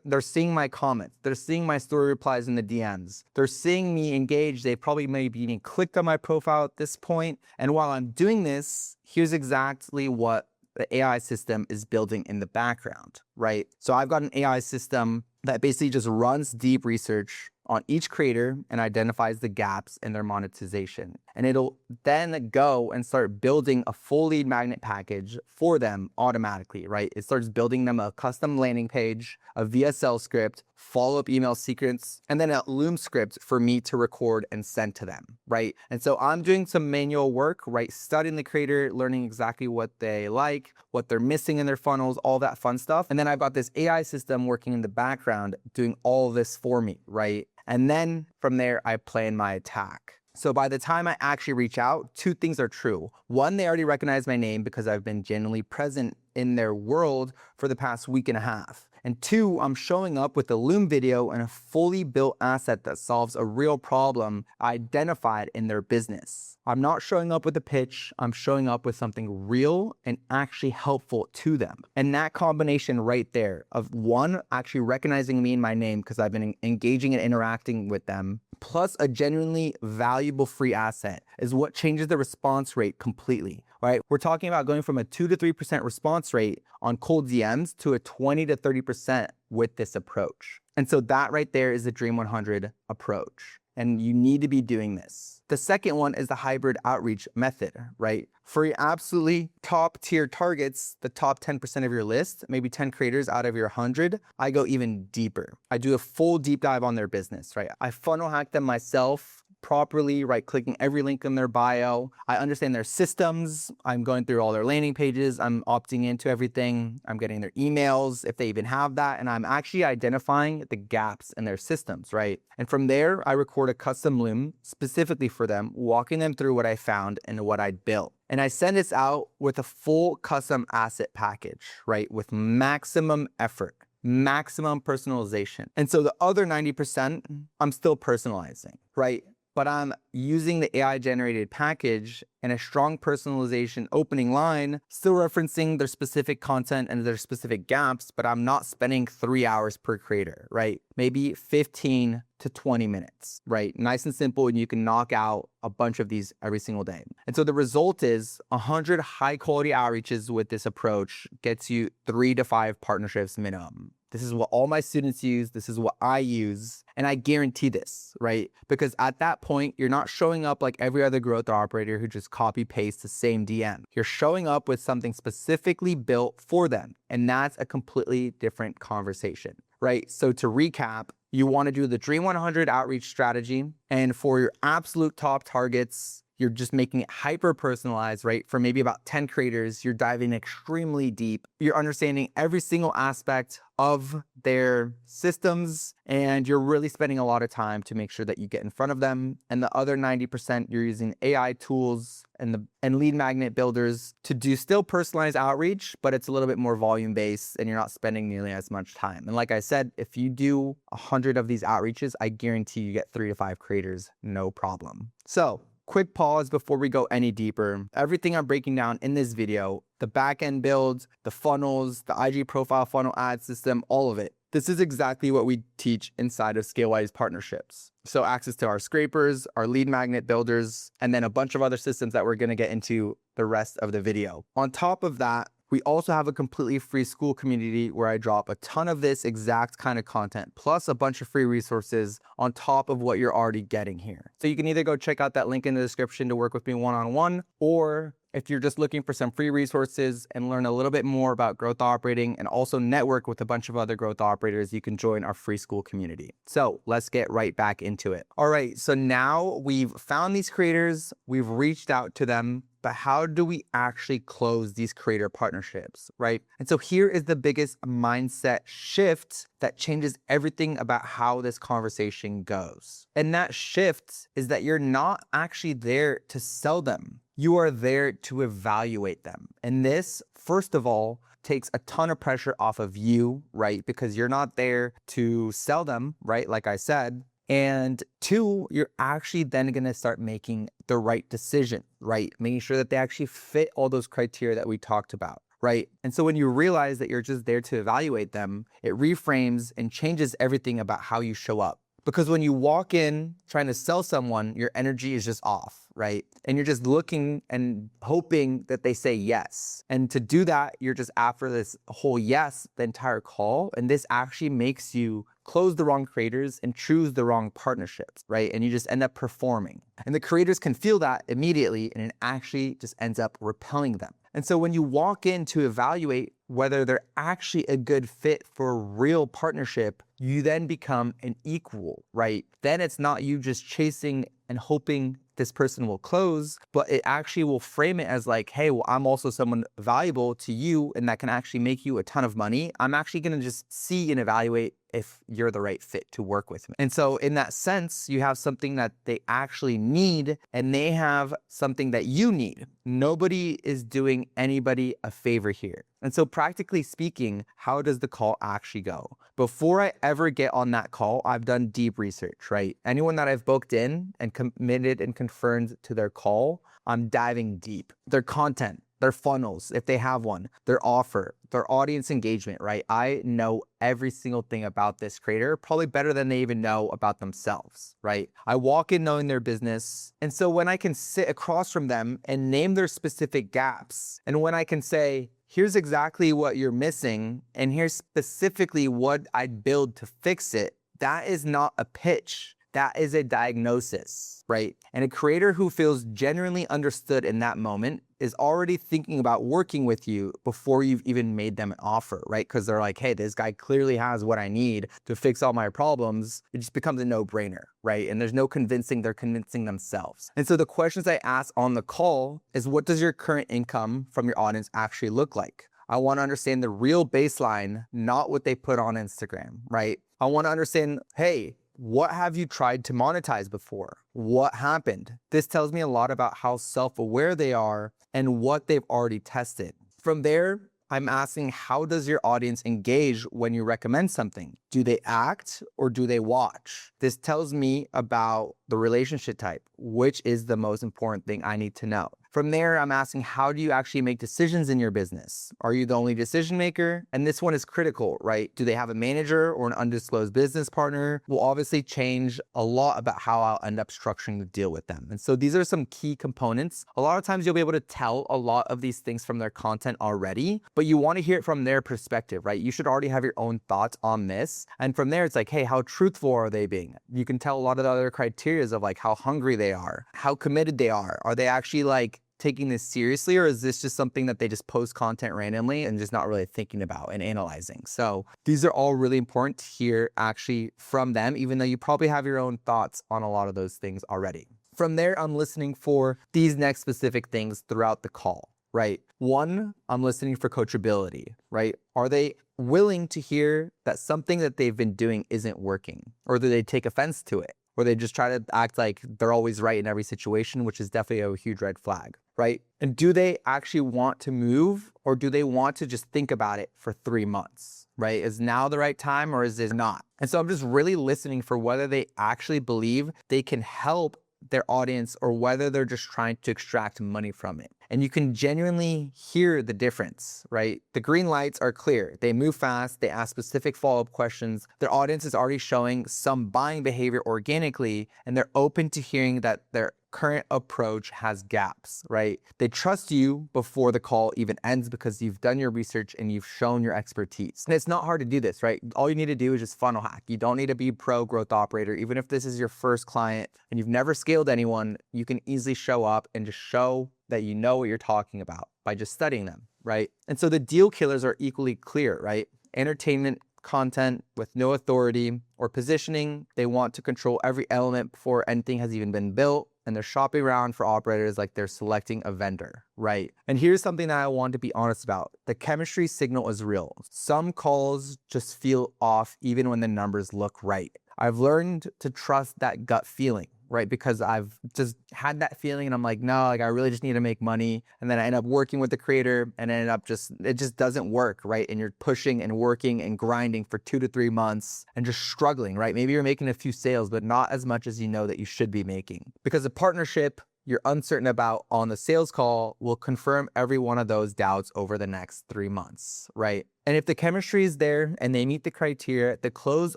they're seeing my comments, they're seeing my story replies in the DMs, they're seeing me engage, they probably maybe even clicked on my profile at this point. And while I'm doing this, here's exactly what the AI system is building in the background, right? So I've got an AI system that basically just runs deep research on each creator and identifies the gaps in their monetization. And it'll then go and start building a full lead magnet package for them automatically, right? It starts building them a custom landing page, a VSL script, follow-up email sequence, and then a Loom script for me to record and send to them, right? And so I'm doing some manual work, right? Studying the creator, learning exactly what they like, what they're missing in their funnels, all that fun stuff. And then I've got this AI system working in the background doing all of this for me, right? And then from there, I plan my attack. So by the time I actually reach out, 2 things are true. 1, they already recognize my name because I've been genuinely present in their world for the past week and a half. And 2, I'm showing up with a Loom video and a fully built asset that solves a real problem identified in their business. I'm not showing up with a pitch, I'm showing up with something real and actually helpful to them. And that combination right there of 1, actually recognizing me and my name because I've been engaging and interacting with them, plus a genuinely valuable free asset is what changes the response rate completely, right? We're talking about going from a 2 to 3% response rate on cold DMs to a 20 to 30% with this approach. And so that right there is the Dream 100 approach. And you need to be doing this. The second one is the hybrid outreach method, right? For your absolutely top tier targets, the top 10% of your list, maybe 10 creators out of your 100, I go even deeper. I do a full deep dive on their business, right? I funnel hack them myself properly, right? Clicking every link in their bio. I understand their systems. I'm going through all their landing pages. I'm opting into everything. I'm getting their emails if they even have that. And I'm actually identifying the gaps in their systems, right? And from there, I record a custom Loom specifically for them, walking them through what I found and what I built. And I send this out with a full custom asset package, right? With maximum effort, maximum personalization. And so the other 90%, I'm still personalizing, right? But I'm using the AI generated package and a strong personalization opening line, still referencing their specific content and their specific gaps, but I'm not spending 3 hours per creator, right? Maybe 15 to 20 minutes, right? Nice and simple, and you can knock out a bunch of these every single day. And so the result is 100 high quality outreaches with this approach gets you 3 to 5 partnerships minimum. This is what all my students use. This is what I use. And I guarantee this, right? Because at that point, you're not showing up like every other growth operator who just copy paste the same DM. You're showing up with something specifically built for them. And that's a completely different conversation, right? So to recap, you want to do the Dream 100 outreach strategy. And for your absolute top targets, you're just making it hyper personalized, right? For maybe about 10 creators, you're diving extremely deep. You're understanding every single aspect of their systems, and you're really spending a lot of time to make sure that you get in front of them. And the other 90%, you're using AI tools and lead magnet builders to do still personalized outreach, but it's a little bit more volume based and you're not spending nearly as much time. And like I said, if you do 100 of these outreaches, I guarantee you get 3 to 5 creators, no problem. So quick pause before we go any deeper. Everything I'm breaking down in this video, the backend builds, the funnels, the IG profile funnel ad system, all of it. This is exactly what we teach inside of ScaleWise partnerships. So access to our scrapers, our lead magnet builders, and then a bunch of other systems that we're going to get into the rest of the video. On top of that, we also have a completely free school community where I drop a ton of this exact kind of content, plus a bunch of free resources on top of what you're already getting here. So you can either go check out that link in the description to work with me one-on-one, or if you're just looking for some free resources and learn a little bit more about growth operating and also network with a bunch of other growth operators, you can join our free school community. So let's get right back into it. All right, so now we've found these creators, we've reached out to them, but how do we actually close these creator partnerships, right? And so here is the biggest mindset shift that changes everything about how this conversation goes. And that shift is that you're not actually there to sell them. You are there to evaluate them. And this, first of all, takes a ton of pressure off of you, right? Because you're not there to sell them, right? Like I said. And 2, you're actually then going to start making the right decision, right? Making sure that they actually fit all those criteria that we talked about, right? And so when you realize that you're just there to evaluate them, it reframes and changes everything about how you show up. Because when you walk in trying to sell someone, your energy is just off, right? And you're just looking and hoping that they say yes. And to do that, you're just after this whole yes the entire call. And this actually makes you close the wrong creators and choose the wrong partnerships, right? And you just end up performing. And the creators can feel that immediately, and it actually just ends up repelling them. And so when you walk in to evaluate whether they're actually a good fit for a real partnership, you then become an equal, right? Then it's not you just chasing and hoping this person will close, but it actually will frame it as like, hey, well, I'm also someone valuable to you and that can actually make you a ton of money. I'm actually going to just see and evaluate if you're the right fit to work with me. And so in that sense, you have something that they actually need and they have something that you need. Nobody is doing anybody a favor here. And so practically speaking, how does the call actually go? Before I ever get on that call, I've done deep research, right? Anyone that I've booked in and committed and confirmed to their call, I'm diving deep. Their content, their funnels, if they have one, their offer, their audience engagement, right? I know every single thing about this creator, probably better than they even know about themselves, right? I walk in knowing their business. And so when I can sit across from them and name their specific gaps, and when I can say, here's exactly what you're missing, and here's specifically what I'd build to fix it, that is not a pitch. That is a diagnosis, right? And a creator who feels genuinely understood in that moment is already thinking about working with you before you've even made them an offer, right? Because they're like, hey, this guy clearly has what I need to fix all my problems. It just becomes a no-brainer, right? And there's no convincing, they're convincing themselves. And so the questions I ask on the call is, what does your current income from your audience actually look like? I want to understand the real baseline, not what they put on Instagram, right? I want to understand, hey, what have you tried to monetize before? What happened? This tells me a lot about how self-aware they are and what they've already tested. From there, I'm asking, how does your audience engage when you recommend something? Do they act or do they watch? This tells me about the relationship type, which is the most important thing I need to know. From there, I'm asking, how do you actually make decisions in your business? Are you the only decision maker? And this one is critical, right? Do they have a manager or an undisclosed business partner? Will obviously change a lot about how I'll end up structuring the deal with them. And so these are some key components. A lot of times you'll be able to tell a lot of these things from their content already, but you want to hear it from their perspective, right? You should already have your own thoughts on this. And from there, it's like, hey, how truthful are they being? You can tell a lot of the other criteria of like how hungry they are, how committed they are. Are they actually like taking this seriously, or is this just something that they just post content randomly and just not really thinking about and analyzing? So these are all really important to hear actually from them, even though you probably have your own thoughts on a lot of those things already. From there, I'm listening for these next specific things throughout the call, right? One, I'm listening for coachability, right? Are they willing to hear that something that they've been doing isn't working? Or do they take offense to it? Or they just try to act like they're always right in every situation, which is definitely a huge red flag, right? And do they actually want to move, or do they want to just think about it for 3 months, right? Is now the right time, or is it not? And so I'm just really listening for whether they actually believe they can help their audience or whether they're just trying to extract money from it. And you can genuinely hear the difference, right? The green lights are clear. They move fast. They ask specific follow-up questions. Their audience is already showing some buying behavior organically, and they're open to hearing that their current approach has gaps, right? They trust you before the call even ends because you've done your research and you've shown your expertise. And it's not hard to do this, right? All you need to do is just funnel hack. You don't need to be a pro growth operator. Even if this is your first client and you've never scaled anyone, you can easily show up and just show that you know what you're talking about by just studying them, right? And so the deal killers are equally clear, right? Entertainment content with no authority or positioning. They want to control every element before anything has even been built. And they're shopping around for operators like they're selecting a vendor, right? And here's something that I want to be honest about. The chemistry signal is real. Some calls just feel off even when the numbers look right. I've learned to trust that gut feeling, right? Because I've just had that feeling and I'm like, no, like I really just need to make money. And then I end up working with the creator and it just doesn't work, right? And you're pushing and working and grinding for 2 to 3 months and just struggling, right? Maybe you're making a few sales, but not as much as you know that you should be making. Because a partnership you're uncertain about on the sales call will confirm every one of those doubts over the next 3 months, right? And if the chemistry is there and they meet the criteria, the close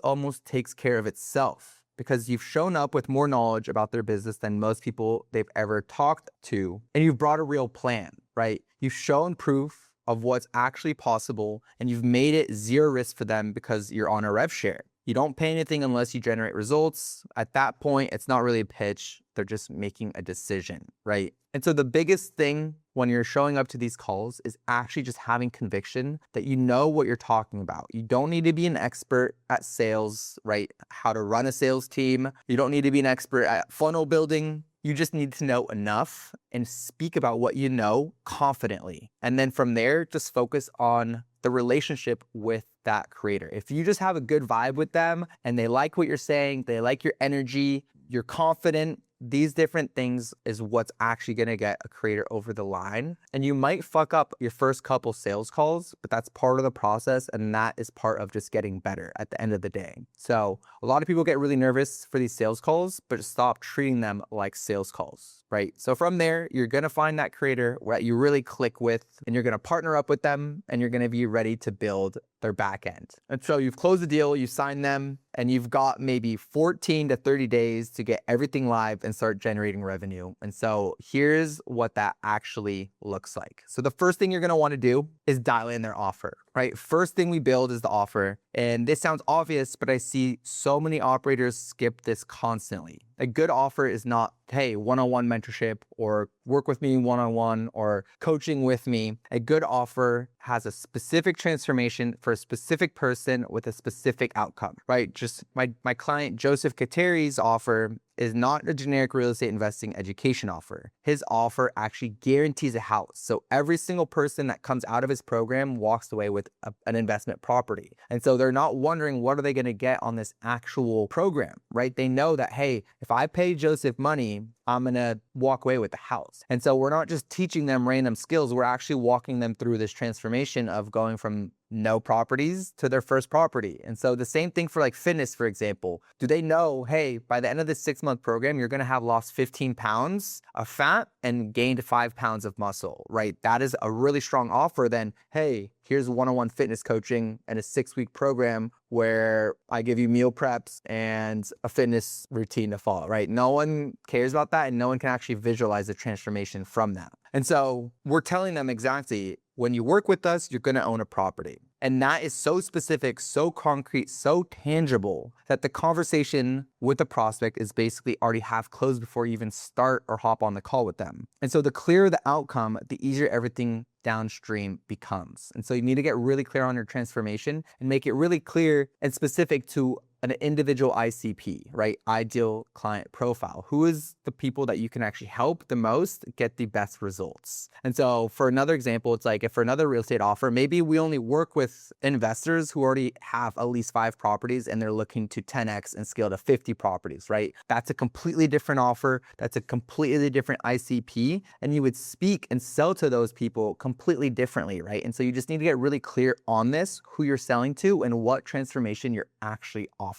almost takes care of itself, because you've shown up with more knowledge about their business than most people they've ever talked to, and you've brought a real plan, right? You've shown proof of what's actually possible, and you've made it zero risk for them because you're on a rev share. You don't pay anything unless you generate results. At that point, it's not really a pitch. They're just making a decision, right? And so the biggest thing when you're showing up to these calls is actually just having conviction that you know what you're talking about. You don't need to be an expert at sales, right? How to run a sales team. You don't need to be an expert at funnel building. You just need to know enough and speak about what you know confidently. And then from there, just focus on the relationship with that creator. If you just have a good vibe with them and they like what you're saying, they like your energy, you're confident, these different things is what's actually going to get a creator over the line. And you might fuck up your first couple sales calls, but that's part of the process. And that is part of just getting better at the end of the day. So a lot of people get really nervous for these sales calls, but stop treating them like sales calls, right? So from there, you're going to find that creator that you really click with, and you're going to partner up with them, and you're going to be ready to build their back end. And so you've closed the deal, you signed them, and you've got maybe 14 to 30 days to get everything live and start generating revenue. And so here's what that actually looks like. So the first thing you're going to want to do is dial in their offer, right? First thing we build is the offer. And this sounds obvious, but I see so many operators skip this constantly. A good offer is not, hey, one-on-one mentorship or work with me one-on-one or coaching with me. A good offer has a specific transformation for a specific person with a specific outcome, right? Just my client, Joseph Kateri's offer is not a generic real estate investing education offer. His offer actually guarantees a house. So every single person that comes out of his program walks away with an investment property. And so they're not wondering what are they going to get on this actual program, right? They know that, hey, if I pay Joseph money, I'm going to walk away with the house. And so we're not just teaching them random skills. We're actually walking them through this transformation of going from no properties to their first property. And so the same thing for like fitness, for example. Do they know, hey, by the end of this 6-month program, you're going to have lost 15 pounds of fat and gained 5 pounds of muscle, right? That is a really strong offer than, hey, here's one-on-one fitness coaching and a 6-week program where I give you meal preps and a fitness routine to follow, right? No one cares about that, and no one can actually visualize the transformation from that. And so we're telling them exactly, when you work with us, you're going to own a property. And that is so specific, so concrete, so tangible that the conversation with the prospect is basically already half closed before you even start or hop on the call with them. And so the clearer the outcome, the easier everything downstream becomes. And so you need to get really clear on your transformation and make it really clear and specific to an individual ICP, right? Ideal client profile. Who is the people that you can actually help the most get the best results? And so for another example, it's like if for another real estate offer, maybe we only work with investors who already have at least 5 properties and they're looking to 10x and scale to 50 properties, right? That's a completely different offer. That's a completely different ICP. And you would speak and sell to those people completely differently, right? And so you just need to get really clear on this, who you're selling to and what transformation you're actually offering.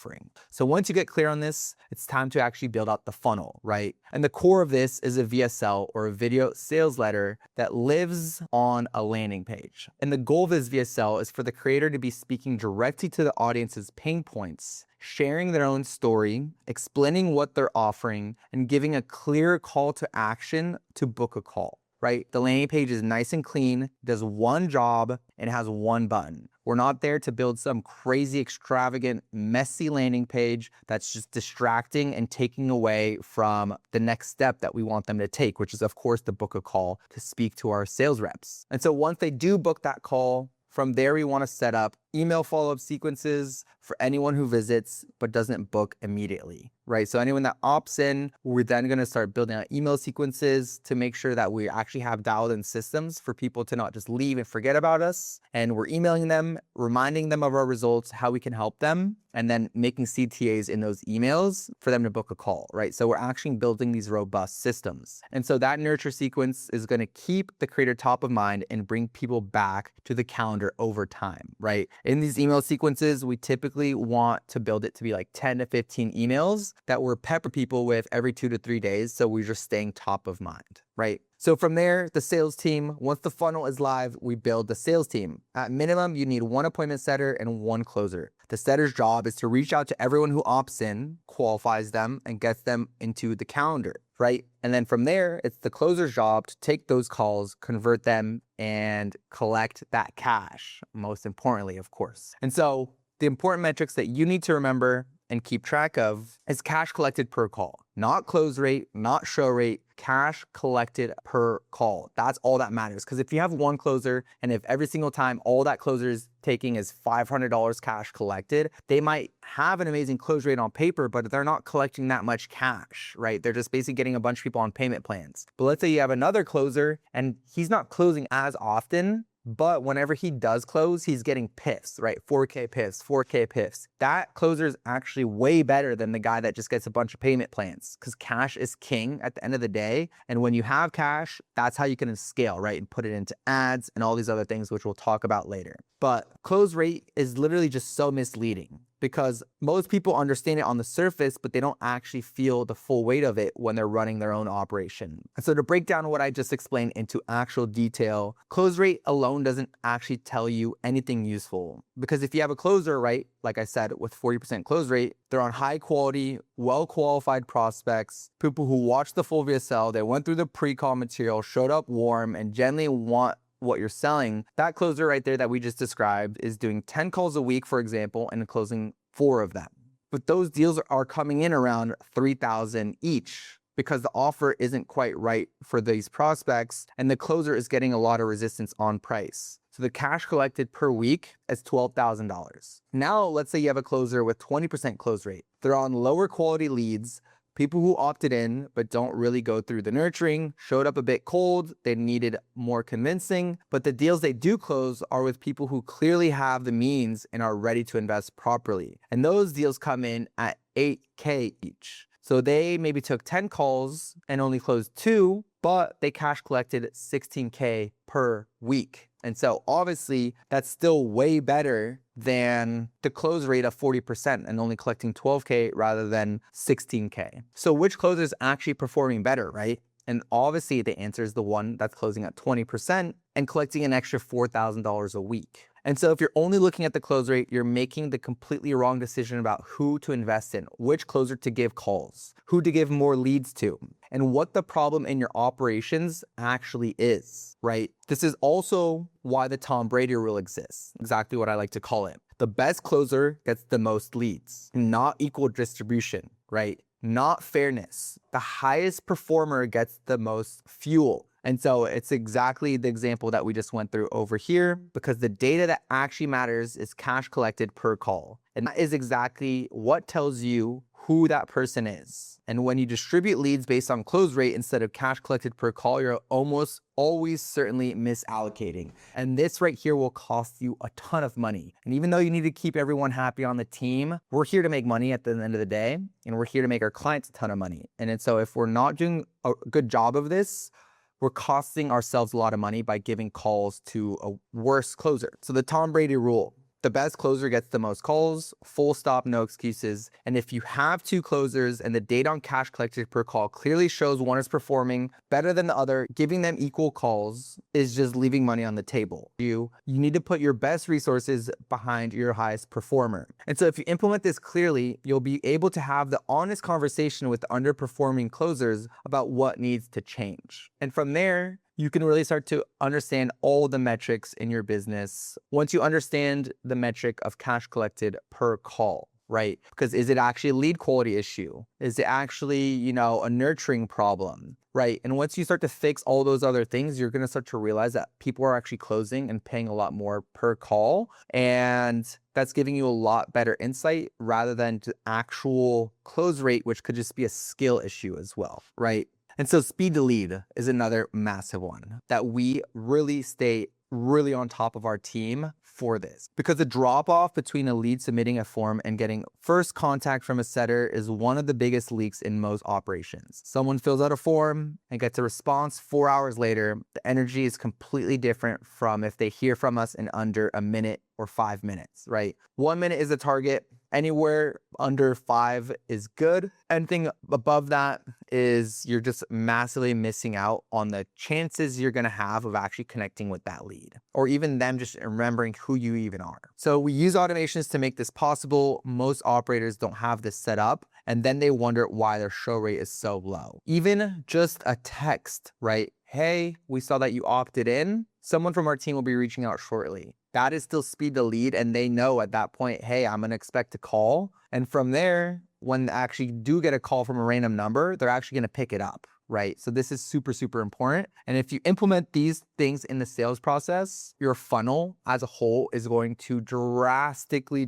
So once you get clear on this, it's time to actually build out the funnel, right? And the core of this is a VSL or a video sales letter that lives on a landing page. And the goal of this VSL is for the creator to be speaking directly to the audience's pain points, sharing their own story, explaining what they're offering, and giving a clear call to action to book a call, right? The landing page is nice and clean, does one job, and has one button. We're not there to build some crazy, extravagant, messy landing page that's just distracting and taking away from the next step that we want them to take, which is, of course, to book a call to speak to our sales reps. And so once they do book that call, from there, we want to set up email follow-up sequences for anyone who visits but doesn't book immediately, right? So anyone that opts in, we're then going to start building out email sequences to make sure that we actually have dialed in systems for people to not just leave and forget about us. And we're emailing them, reminding them of our results, how we can help them, and then making CTAs in those emails for them to book a call, right? So we're actually building these robust systems. And so that nurture sequence is going to keep the creator top of mind and bring people back to the calendar over time, right? In these email sequences, we typically want to build it to be like 10 to 15 emails that we're pepper people with every 2 to 3 days. So we're just staying top of mind, right? So from there, the sales team, once the funnel is live, we build the sales team. At minimum, you need 1 appointment setter and 1 closer. The setter's job is to reach out to everyone who opts in, qualifies them, and gets them into the calendar, right? And then from there, it's the closer's job to take those calls, convert them, and collect that cash, most importantly, of course. And so the important metrics that you need to remember and keep track of is cash collected per call, not close rate, not show rate, cash collected per call. That's all that matters. Because if you have 1 closer and if every single time all that closer is taking is $500 cash collected, they might have an amazing close rate on paper, but they're not collecting that much cash, right? They're just basically getting a bunch of people on payment plans. But let's say you have another closer and he's not closing as often, but whenever he does close, he's getting PIFs, right? 4K PIFs, 4K PIFs. That closer is actually way better than the guy that just gets a bunch of payment plans because cash is king at the end of the day. And when you have cash, that's how you can scale, right? And put it into ads and all these other things, which we'll talk about later. But close rate is literally just so misleading because most people understand it on the surface, but they don't actually feel the full weight of it when they're running their own operation. And so to break down what I just explained into actual detail, close rate alone doesn't actually tell you anything useful. Because if you have a closer, right, like I said, with 40% close rate, they're on high quality, well-qualified prospects, people who watched the full VSL, they went through the pre-call material, showed up warm, and genuinely want what you're selling. That closer right there that we just described is doing 10 calls a week, for example, and closing 4 of them. But those deals are coming in around $3,000 each because the offer isn't quite right for these prospects and the closer is getting a lot of resistance on price. So the cash collected per week is $12,000. Now, let's say you have a closer with 20% close rate. They're on lower quality leads, people who opted in but don't really go through the nurturing, showed up a bit cold, they needed more convincing, but the deals they do close are with people who clearly have the means and are ready to invest properly. And those deals come in at $8K each. So they maybe took 10 calls and only closed 2, but they cash collected $16K per week. And so obviously that's still way better than the close rate of 40% and only collecting 12K rather than 16K. So which closer is actually performing better, right? And obviously the answer is the one that's closing at 20% and collecting an extra $4,000 a week. And so if you're only looking at the close rate, you're making the completely wrong decision about who to invest in, which closer to give calls, who to give more leads to, and what the problem in your operations actually is, right? This is also why the Tom Brady rule exists, exactly what I like to call it. The best closer gets the most leads, not equal distribution, right? Not fairness. The highest performer gets the most fuel. And so it's exactly the example that we just went through over here, because the data that actually matters is cash collected per call. And that is exactly what tells you who that person is. And when you distribute leads based on close rate instead of cash collected per call, you're almost always certainly misallocating. And this right here will cost you a ton of money. And even though you need to keep everyone happy on the team, we're here to make money at the end of the day, and we're here to make our clients a ton of money. And so if we're not doing a good job of this, we're costing ourselves a lot of money by giving calls to a worse closer. So the Tom Brady rule: the best closer gets the most calls, full stop, no excuses. And if you have two closers and the data on cash collected per call clearly shows one is performing better than the other, giving them equal calls is just leaving money on the table. You need to put your best resources behind your highest performer. And so if you implement this clearly, you'll be able to have the honest conversation with the underperforming closers about what needs to change. And from there, you can really start to understand all the metrics in your business once you understand the metric of cash collected per call, right? Because is it actually a lead quality issue? Is it actually, a nurturing problem, right? And once you start to fix all those other things, you're going to start to realize that people are actually closing and paying a lot more per call. And that's giving you a lot better insight rather than the actual close rate, which could just be a skill issue as well, right? And so speed to lead is another massive one that we really stay really on top of our team for this, because the drop off between a lead submitting a form and getting first contact from a setter is one of the biggest leaks in most operations. Someone fills out a form and gets a response 4 hours later. The energy is completely different from if they hear from us in under a minute or 5 minutes, right? 1 minute is a target. Anywhere under 5 is good. Anything above that is you're just massively missing out on the chances you're going to have of actually connecting with that lead, or even them just remembering who you even are. So we use automations to make this possible. Most operators don't have this set up, and then they wonder why their show rate is so low. Even just a text, right? Hey, we saw that you opted in. Someone from our team will be reaching out shortly. That is still speed to lead, and they know at that point, hey, I'm going to expect a call. And from there, when they actually do get a call from a random number, they're actually going to pick it up, right? So this is super, super important. And if you implement these things in the sales process, your funnel as a whole is going to drastically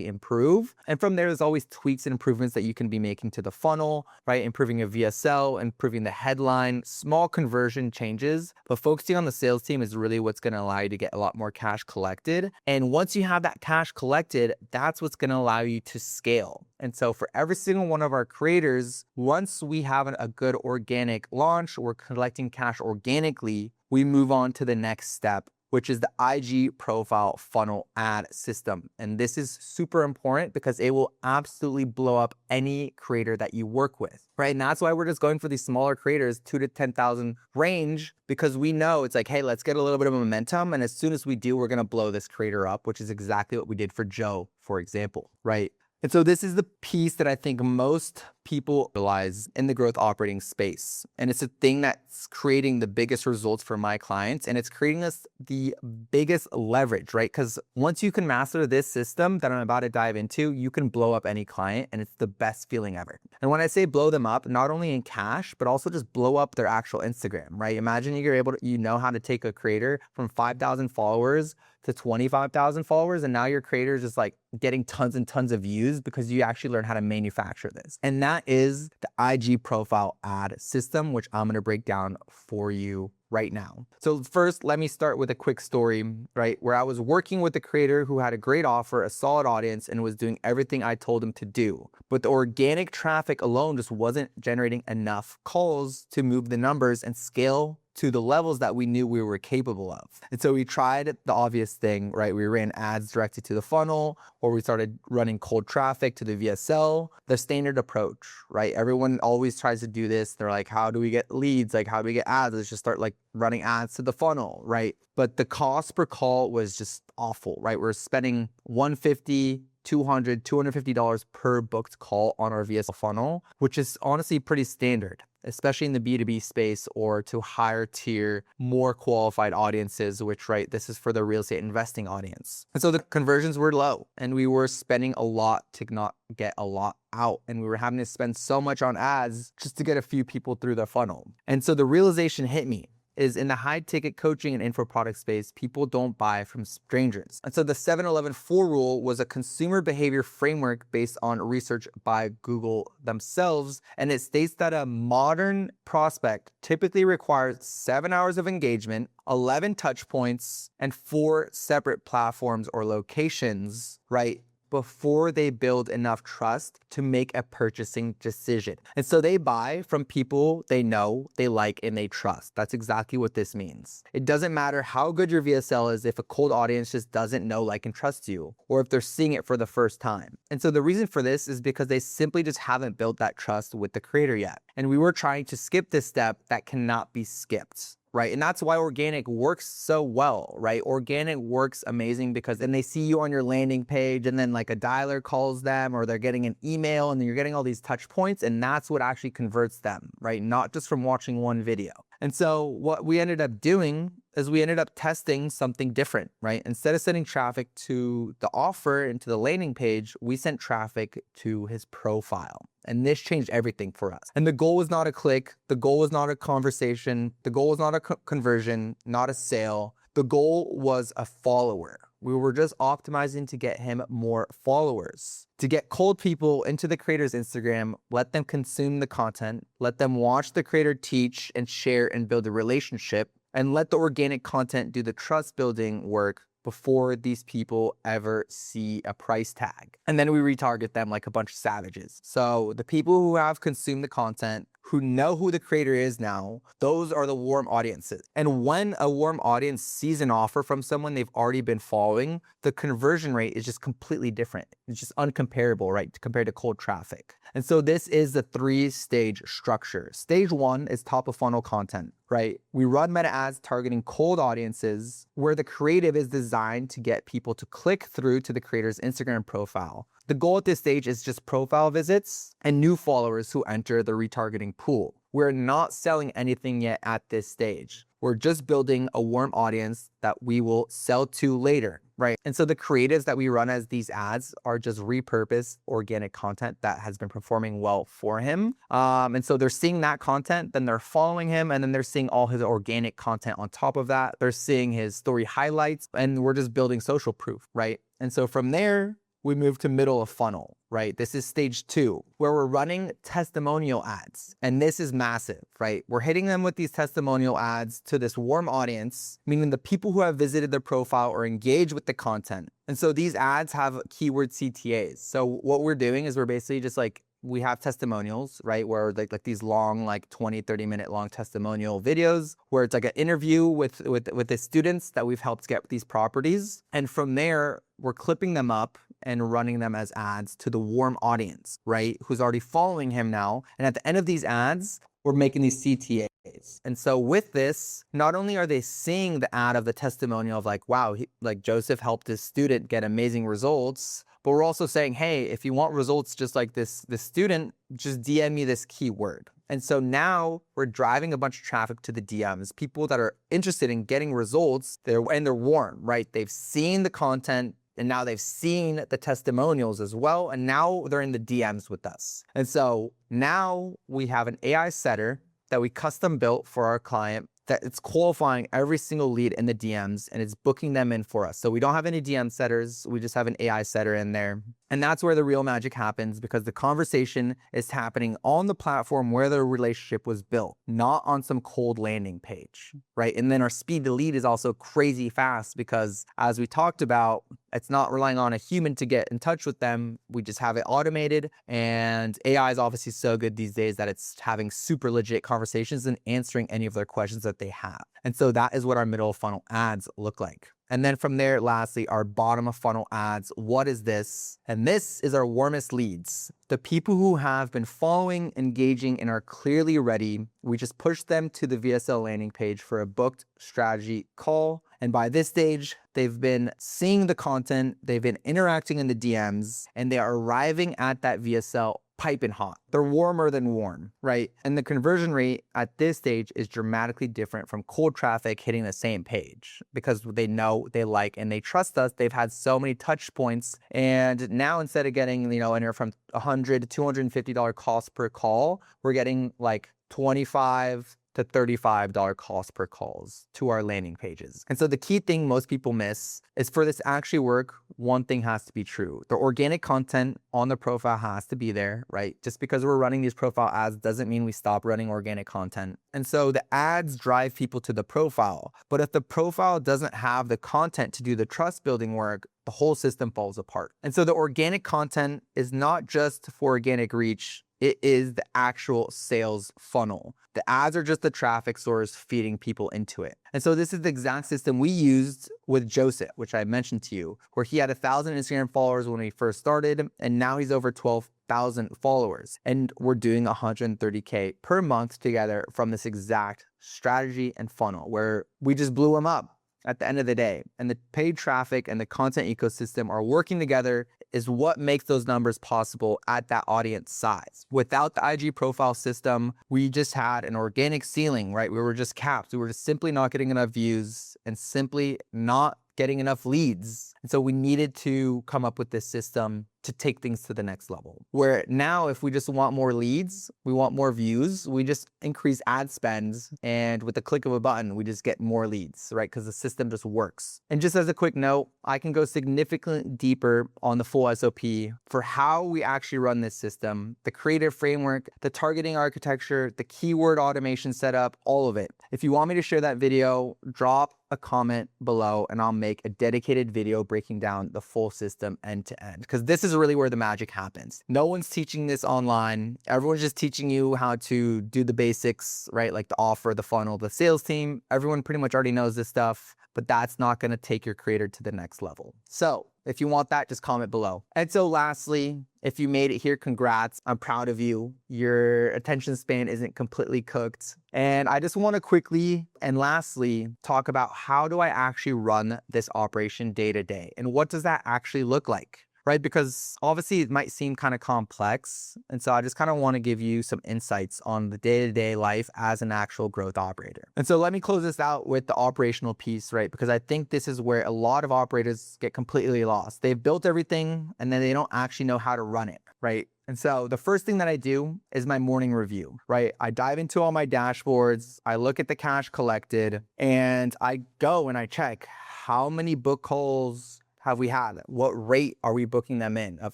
improve. And from there, there's always tweaks and improvements that you can be making to the funnel, right? Improving your VSL, improving the headline, small conversion changes. But focusing on the sales team is really what's going to allow you to get a lot more cash collected. And once you have that cash collected, that's what's going to allow you to scale. And so for every single one of our creators, once we have a good organic launch, we're collecting cash organically, we move on to the next step, which is the IG profile funnel ad system. And this is super important because it will absolutely blow up any creator that you work with, right? And that's why we're just going for these smaller creators, 2 to 10,000 range, because we know it's like, hey, let's get a little bit of momentum. And as soon as we do, we're going to blow this creator up, which is exactly what we did for Joe, for example, right? And so this is the piece that I think most people realize in the growth operating space. And it's a thing that's creating the biggest results for my clients. And it's creating us the biggest leverage, right? Because once you can master this system that I'm about to dive into, you can blow up any client, and it's the best feeling ever. And when I say blow them up, not only in cash, but also just blow up their actual Instagram, right? Imagine you're able to, how to take a creator from 5,000 followers to 25,000 followers. And now your creator is just like getting tons and tons of views because you actually learn how to manufacture this. And that is the IG profile ad system, which I'm going to break down for you right now. So first, let me start with a quick story, right? Where I was working with a creator who had a great offer, a solid audience, and was doing everything I told him to do. But the organic traffic alone just wasn't generating enough calls to move the numbers and scale to the levels that we knew we were capable of. And so we tried the obvious thing, right? We ran ads directly to the funnel, or we started running cold traffic to the VSL, the standard approach, right? Everyone always tries to do this. They're like, how do we get leads? Like, how do we get ads? Let's just start like running ads to the funnel, right? But the cost per call was just awful, right? We're spending $150, $200, $250 per booked call on our VSL funnel, which is honestly pretty standard, especially in the B2B space or to higher tier, more qualified audiences, which, right, this is for the real estate investing audience. And so the conversions were low and we were spending a lot to not get a lot out. And we were having to spend so much on ads just to get a few people through the funnel. And so the realization hit me is in the high ticket coaching and info product space, people don't buy from strangers. And so the 7-11-4 rule was a consumer behavior framework based on research by Google themselves. And it states that a modern prospect typically requires 7 hours of engagement, 11 touch points, and 4 separate platforms or locations, right, before they build enough trust to make a purchasing decision. And so they buy from people they know, they like, and they trust. That's exactly what this means. It doesn't matter how good your VSL is if a cold audience just doesn't know, like, and trust you, or if they're seeing it for the first time. And so the reason for this is because they simply just haven't built that trust with the creator yet. And we were trying to skip this step that cannot be skipped. Right. And that's why organic works so well, right? Organic works amazing because then they see you on your landing page and then like a dialer calls them or they're getting an email and then you're getting all these touch points and that's what actually converts them, right? Not just from watching one video. And so what we ended up doing is we ended up testing something different, right? Instead of sending traffic to the offer and to the landing page, we sent traffic to his profile. And this changed everything for us. And the goal was not a click. The goal was not a conversation. The goal was not a conversion, not a sale. The goal was a follower. We were just optimizing to get him more followers, to get cold people into the creator's Instagram, let them consume the content, let them watch the creator teach and share and build a relationship, and let the organic content do the trust building work before these people ever see a price tag. And then we retarget them like a bunch of savages. So the people who have consumed the content, who know who the creator is now, those are the warm audiences. And when a warm audience sees an offer from someone they've already been following, the conversion rate is just completely different. It's just uncomparable, right, compared to cold traffic. And so this is the 3-stage structure. Stage 1 is top of funnel content, right? We run meta ads targeting cold audiences where the creative is designed to get people to click through to the creator's Instagram profile. The goal at this stage is just profile visits and new followers who enter the retargeting pool. We're not selling anything yet at this stage. We're just building a warm audience that we will sell to later, right? And so the creatives that we run as these ads are just repurposed organic content that has been performing well for him. And so they're seeing that content, then they're following him, and then they're seeing all his organic content on top of that. They're seeing his story highlights, and we're just building social proof, right? And so from there, we move to middle of funnel, right? This is stage 2, where we're running testimonial ads. And this is massive, right? We're hitting them with these testimonial ads to this warm audience, meaning the people who have visited their profile or engaged with the content. And so these ads have keyword CTAs. So what we're doing is we're basically just like, we have testimonials, right? Where like these long, like 20, 30 minute long testimonial videos where it's like an interview with the students that we've helped get these properties. And from there, we're clipping them up and running them as ads to the warm audience, right? Who's already following him now. And at the end of these ads, we're making these CTAs. And so with this, not only are they seeing the ad of the testimonial of like, wow, like Joseph helped his student get amazing results, but we're also saying, hey, if you want results just like this student, just DM me this keyword. And so now we're driving a bunch of traffic to the DMs, people that are interested in getting results, they're warm, right? They've seen the content, and now they've seen the testimonials as well, and now they're in the DMs with us. And so now we have an AI setter that we custom built for our client that it's qualifying every single lead in the DMs and it's booking them in for us. So we don't have any DM setters, we just have an AI setter in there. And that's where the real magic happens because the conversation is happening on the platform where the relationship was built, not on some cold landing page, right? And then our speed to lead is also crazy fast because as we talked about, it's not relying on a human to get in touch with them. We just have it automated and AI is obviously so good these days that it's having super legit conversations and answering any of their questions that that they have. And so that is what our middle of funnel ads look like. And then from there, lastly, our bottom of funnel ads. What is this? And this is our warmest leads. The people who have been following, engaging, and are clearly ready. We just push them to the VSL landing page for a booked strategy call. And by this stage, they've been seeing the content, they've been interacting in the DMs, and they are arriving at that VSL piping hot. They're warmer than warm, right? And the conversion rate at this stage is dramatically different from cold traffic hitting the same page because they know, they like, and they trust us. They've had so many touch points. And now instead of getting, anywhere from $100 to $250 cost per call, we're getting like $25 to $35 cost per calls to our landing pages. And so the key thing most people miss is for this to actually work, one thing has to be true. The organic content on the profile has to be there, right? Just because we're running these profile ads doesn't mean we stop running organic content. And so the ads drive people to the profile. But if the profile doesn't have the content to do the trust building work, the whole system falls apart. And so the organic content is not just for organic reach, it is the actual sales funnel. The ads are just the traffic source feeding people into it. And so this is the exact system we used with Joseph, which I mentioned to you, where he had 1,000 Instagram followers when he first started, and now he's over 12,000 followers. And we're doing 130K per month together from this exact strategy and funnel where we just blew him up at the end of the day. And the paid traffic and the content ecosystem are working together is what makes those numbers possible at that audience size. Without the IG profile system, we just had an organic ceiling, right? We were just capped. We were just simply not getting enough views and simply not getting enough leads. And so we needed to come up with this system to take things to the next level. Where now, if we just want more leads, we want more views, we just increase ad spends, and with the click of a button, we just get more leads, right? Because the system just works. And just as a quick note, I can go significantly deeper on the full SOP for how we actually run this system, the creative framework, the targeting architecture, the keyword automation setup, all of it. If you want me to share that video, drop a comment below and I'll make a dedicated video breaking down the full system end to end, because this is really where the magic happens. No one's teaching this online. Everyone's just teaching you how to do the basics, right? Like the offer, the funnel, the sales team. Everyone pretty much already knows this stuff, but that's not going to take your creator to the next level. So if you want that, just comment below. And so lastly, if you made it here, congrats. I'm proud of you. Your attention span isn't completely cooked. And I just want to quickly and lastly talk about how do I actually run this operation day to day and what does that actually look like? Right? Because obviously it might seem kind of complex. And so I just kind of want to give you some insights on the day-to-day life as an actual growth operator. And so let me close this out with the operational piece, right? Because I think this is where a lot of operators get completely lost. They've built everything and then they don't actually know how to run it, right? And so the first thing that I do is my morning review, right? I dive into all my dashboards, I look at the cash collected, and I go and I check how many book calls have we had? What rate are we booking them in? Of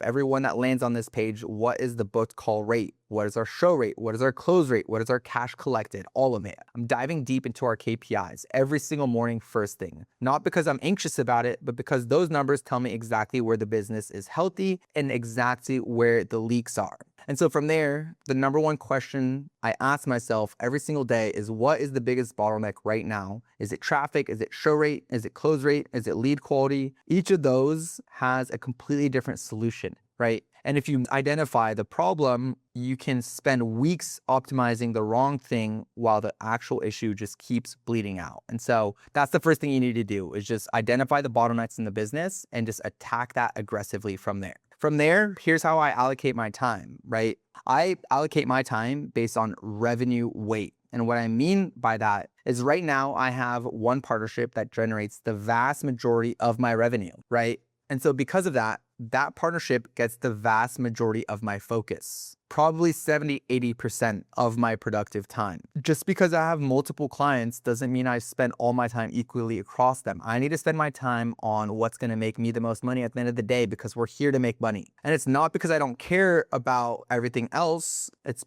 everyone that lands on this page, what is the booked call rate? What is our show rate? What is our close rate? What is our cash collected? All of it. I'm diving deep into our KPIs every single morning first thing. Not because I'm anxious about it, but because those numbers tell me exactly where the business is healthy and exactly where the leaks are. And so from there, the number one question I ask myself every single day is, what is the biggest bottleneck right now? Is it traffic? Is it show rate? Is it close rate? Is it lead quality? Each of those has a completely different solution, right? And if you identify the problem, you can spend weeks optimizing the wrong thing while the actual issue just keeps bleeding out. And so that's the first thing you need to do, is just identify the bottlenecks in the business and just attack that aggressively from there. From there, here's how I allocate my time, right? I allocate my time based on revenue weight. And what I mean by that is right now I have one partnership that generates the vast majority of my revenue, right? And so because of that, that partnership gets the vast majority of my focus, probably 70, 80% of my productive time. Just because I have multiple clients doesn't mean I spend all my time equally across them. I need to spend my time on what's going to make me the most money at the end of the day, because we're here to make money. And it's not because I don't care about everything else. It's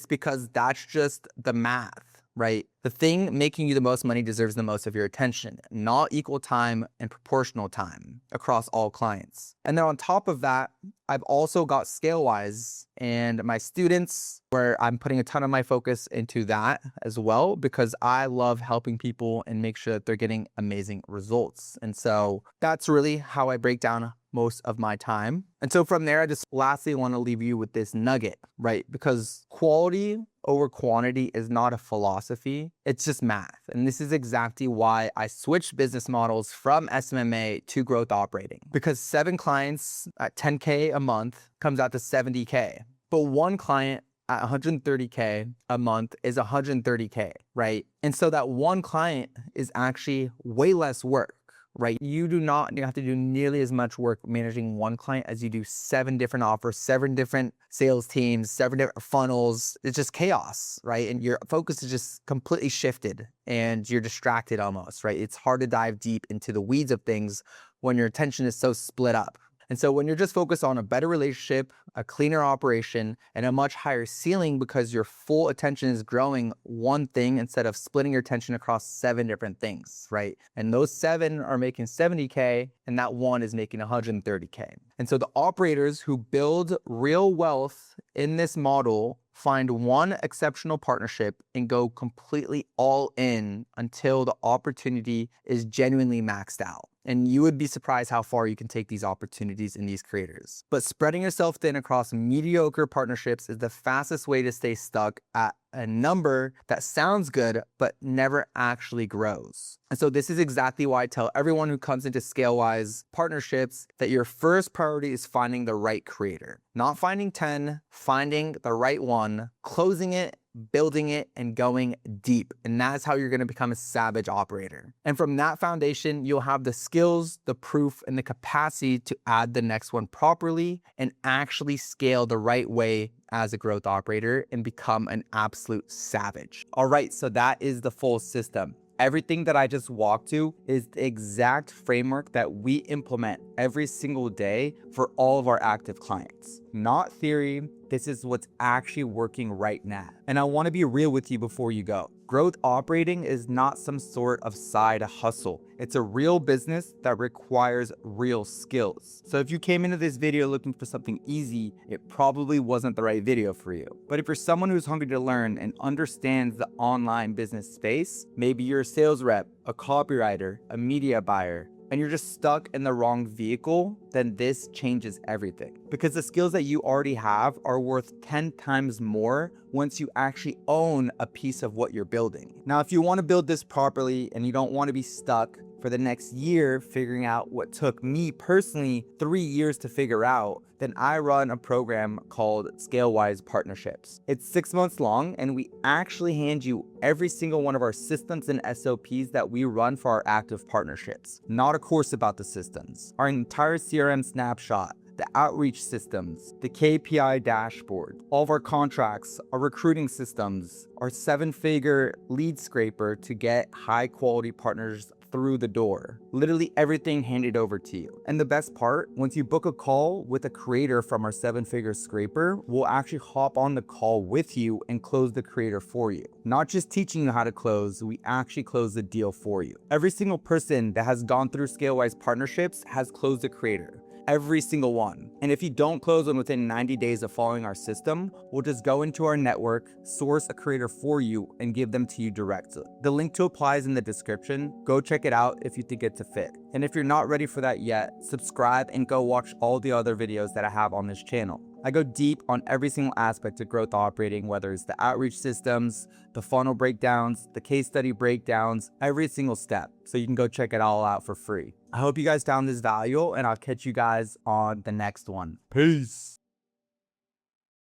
because that's just the math. right? The thing making you the most money deserves the most of your attention, not equal time and proportional time across all clients. And then on top of that, I've also got ScaleWise and my students, where I'm putting a ton of my focus into that as well, because I love helping people and make sure that they're getting amazing results. And so that's really how I break down most of my time. And so from there, I just lastly want to leave you with this nugget, right? Because quality over quantity is not a philosophy, it's just math. And this is exactly why I switched business models from SMMA to growth operating, because 7 clients at 10K a month comes out to 70K, but 1 client at 130K a month is 130K, right? And so that 1 client is actually way less work, right? You do not have to do nearly as much work managing 1 client as you do 7 different offers, 7 different sales teams, 7 different funnels. It's just chaos, right? And your focus is just completely shifted and you're distracted almost, right? It's hard to dive deep into the weeds of things when your attention is so split up. And so when you're just focused on a better relationship, a cleaner operation, and a much higher ceiling because your full attention is growing one thing instead of splitting your attention across 7 different things, right? And those 7 are making 70K and that 1 is making 130K. And so the operators who build real wealth in this model find one exceptional partnership and go completely all in until the opportunity is genuinely maxed out. And you would be surprised how far you can take these opportunities in these creators. But spreading yourself thin across mediocre partnerships is the fastest way to stay stuck at a number that sounds good, but never actually grows. And so this is exactly why I tell everyone who comes into ScaleWise partnerships that your first priority is finding the right creator. Not finding 10, finding the right one, closing it, building it, and going deep. And that's how you're going to become a savage operator. And from that foundation, you'll have the skills, the proof, and the capacity to add the next one properly and actually scale the right way as a growth operator and become an absolute savage. All right, so that is the full system. Everything that I just walked to is the exact framework that we implement every single day for all of our active clients. Not theory, this is what's actually working right now. And I want to be real with you before you go. Growth operating is not some sort of side hustle. It's a real business that requires real skills. So if you came into this video looking for something easy, it probably wasn't the right video for you. But if you're someone who's hungry to learn and understands the online business space, maybe you're a sales rep, a copywriter, a media buyer, and you're just stuck in the wrong vehicle, then this changes everything. Because the skills that you already have are worth 10 times more once you actually own a piece of what you're building. Now, if you want to build this properly and you don't want to be stuck for the next year figuring out what took me personally 3 years to figure out, then I run a program called ScaleWise Partnerships. It's 6 months long, and we actually hand you every single one of our systems and SOPs that we run for our active partnerships. Not a course about the systems. Our entire CRM snapshot, the outreach systems, the KPI dashboard, all of our contracts, our recruiting systems, our 7-figure lead scraper to get high quality partners through the door. Literally everything handed over to you. And the best part, once you book a call with a creator from our 7-figure scraper, we'll actually hop on the call with you and close the creator for you. Not just teaching you how to close, we actually close the deal for you. Every single person that has gone through ScaleWise partnerships has closed a creator. Every single one. And if you don't close them within 90 days of following our system, we'll just go into our network, source a creator for you, and give them to you directly. The link to apply is in the description. Go check it out if you think it's a fit. And if you're not ready for that yet, subscribe and go watch all the other videos that I have on this channel. I go deep on every single aspect of growth operating, whether it's the outreach systems, the funnel breakdowns, the case study breakdowns, every single step. So you can go check it all out for free. I hope you guys found this valuable, and I'll catch you guys on the next one. Peace.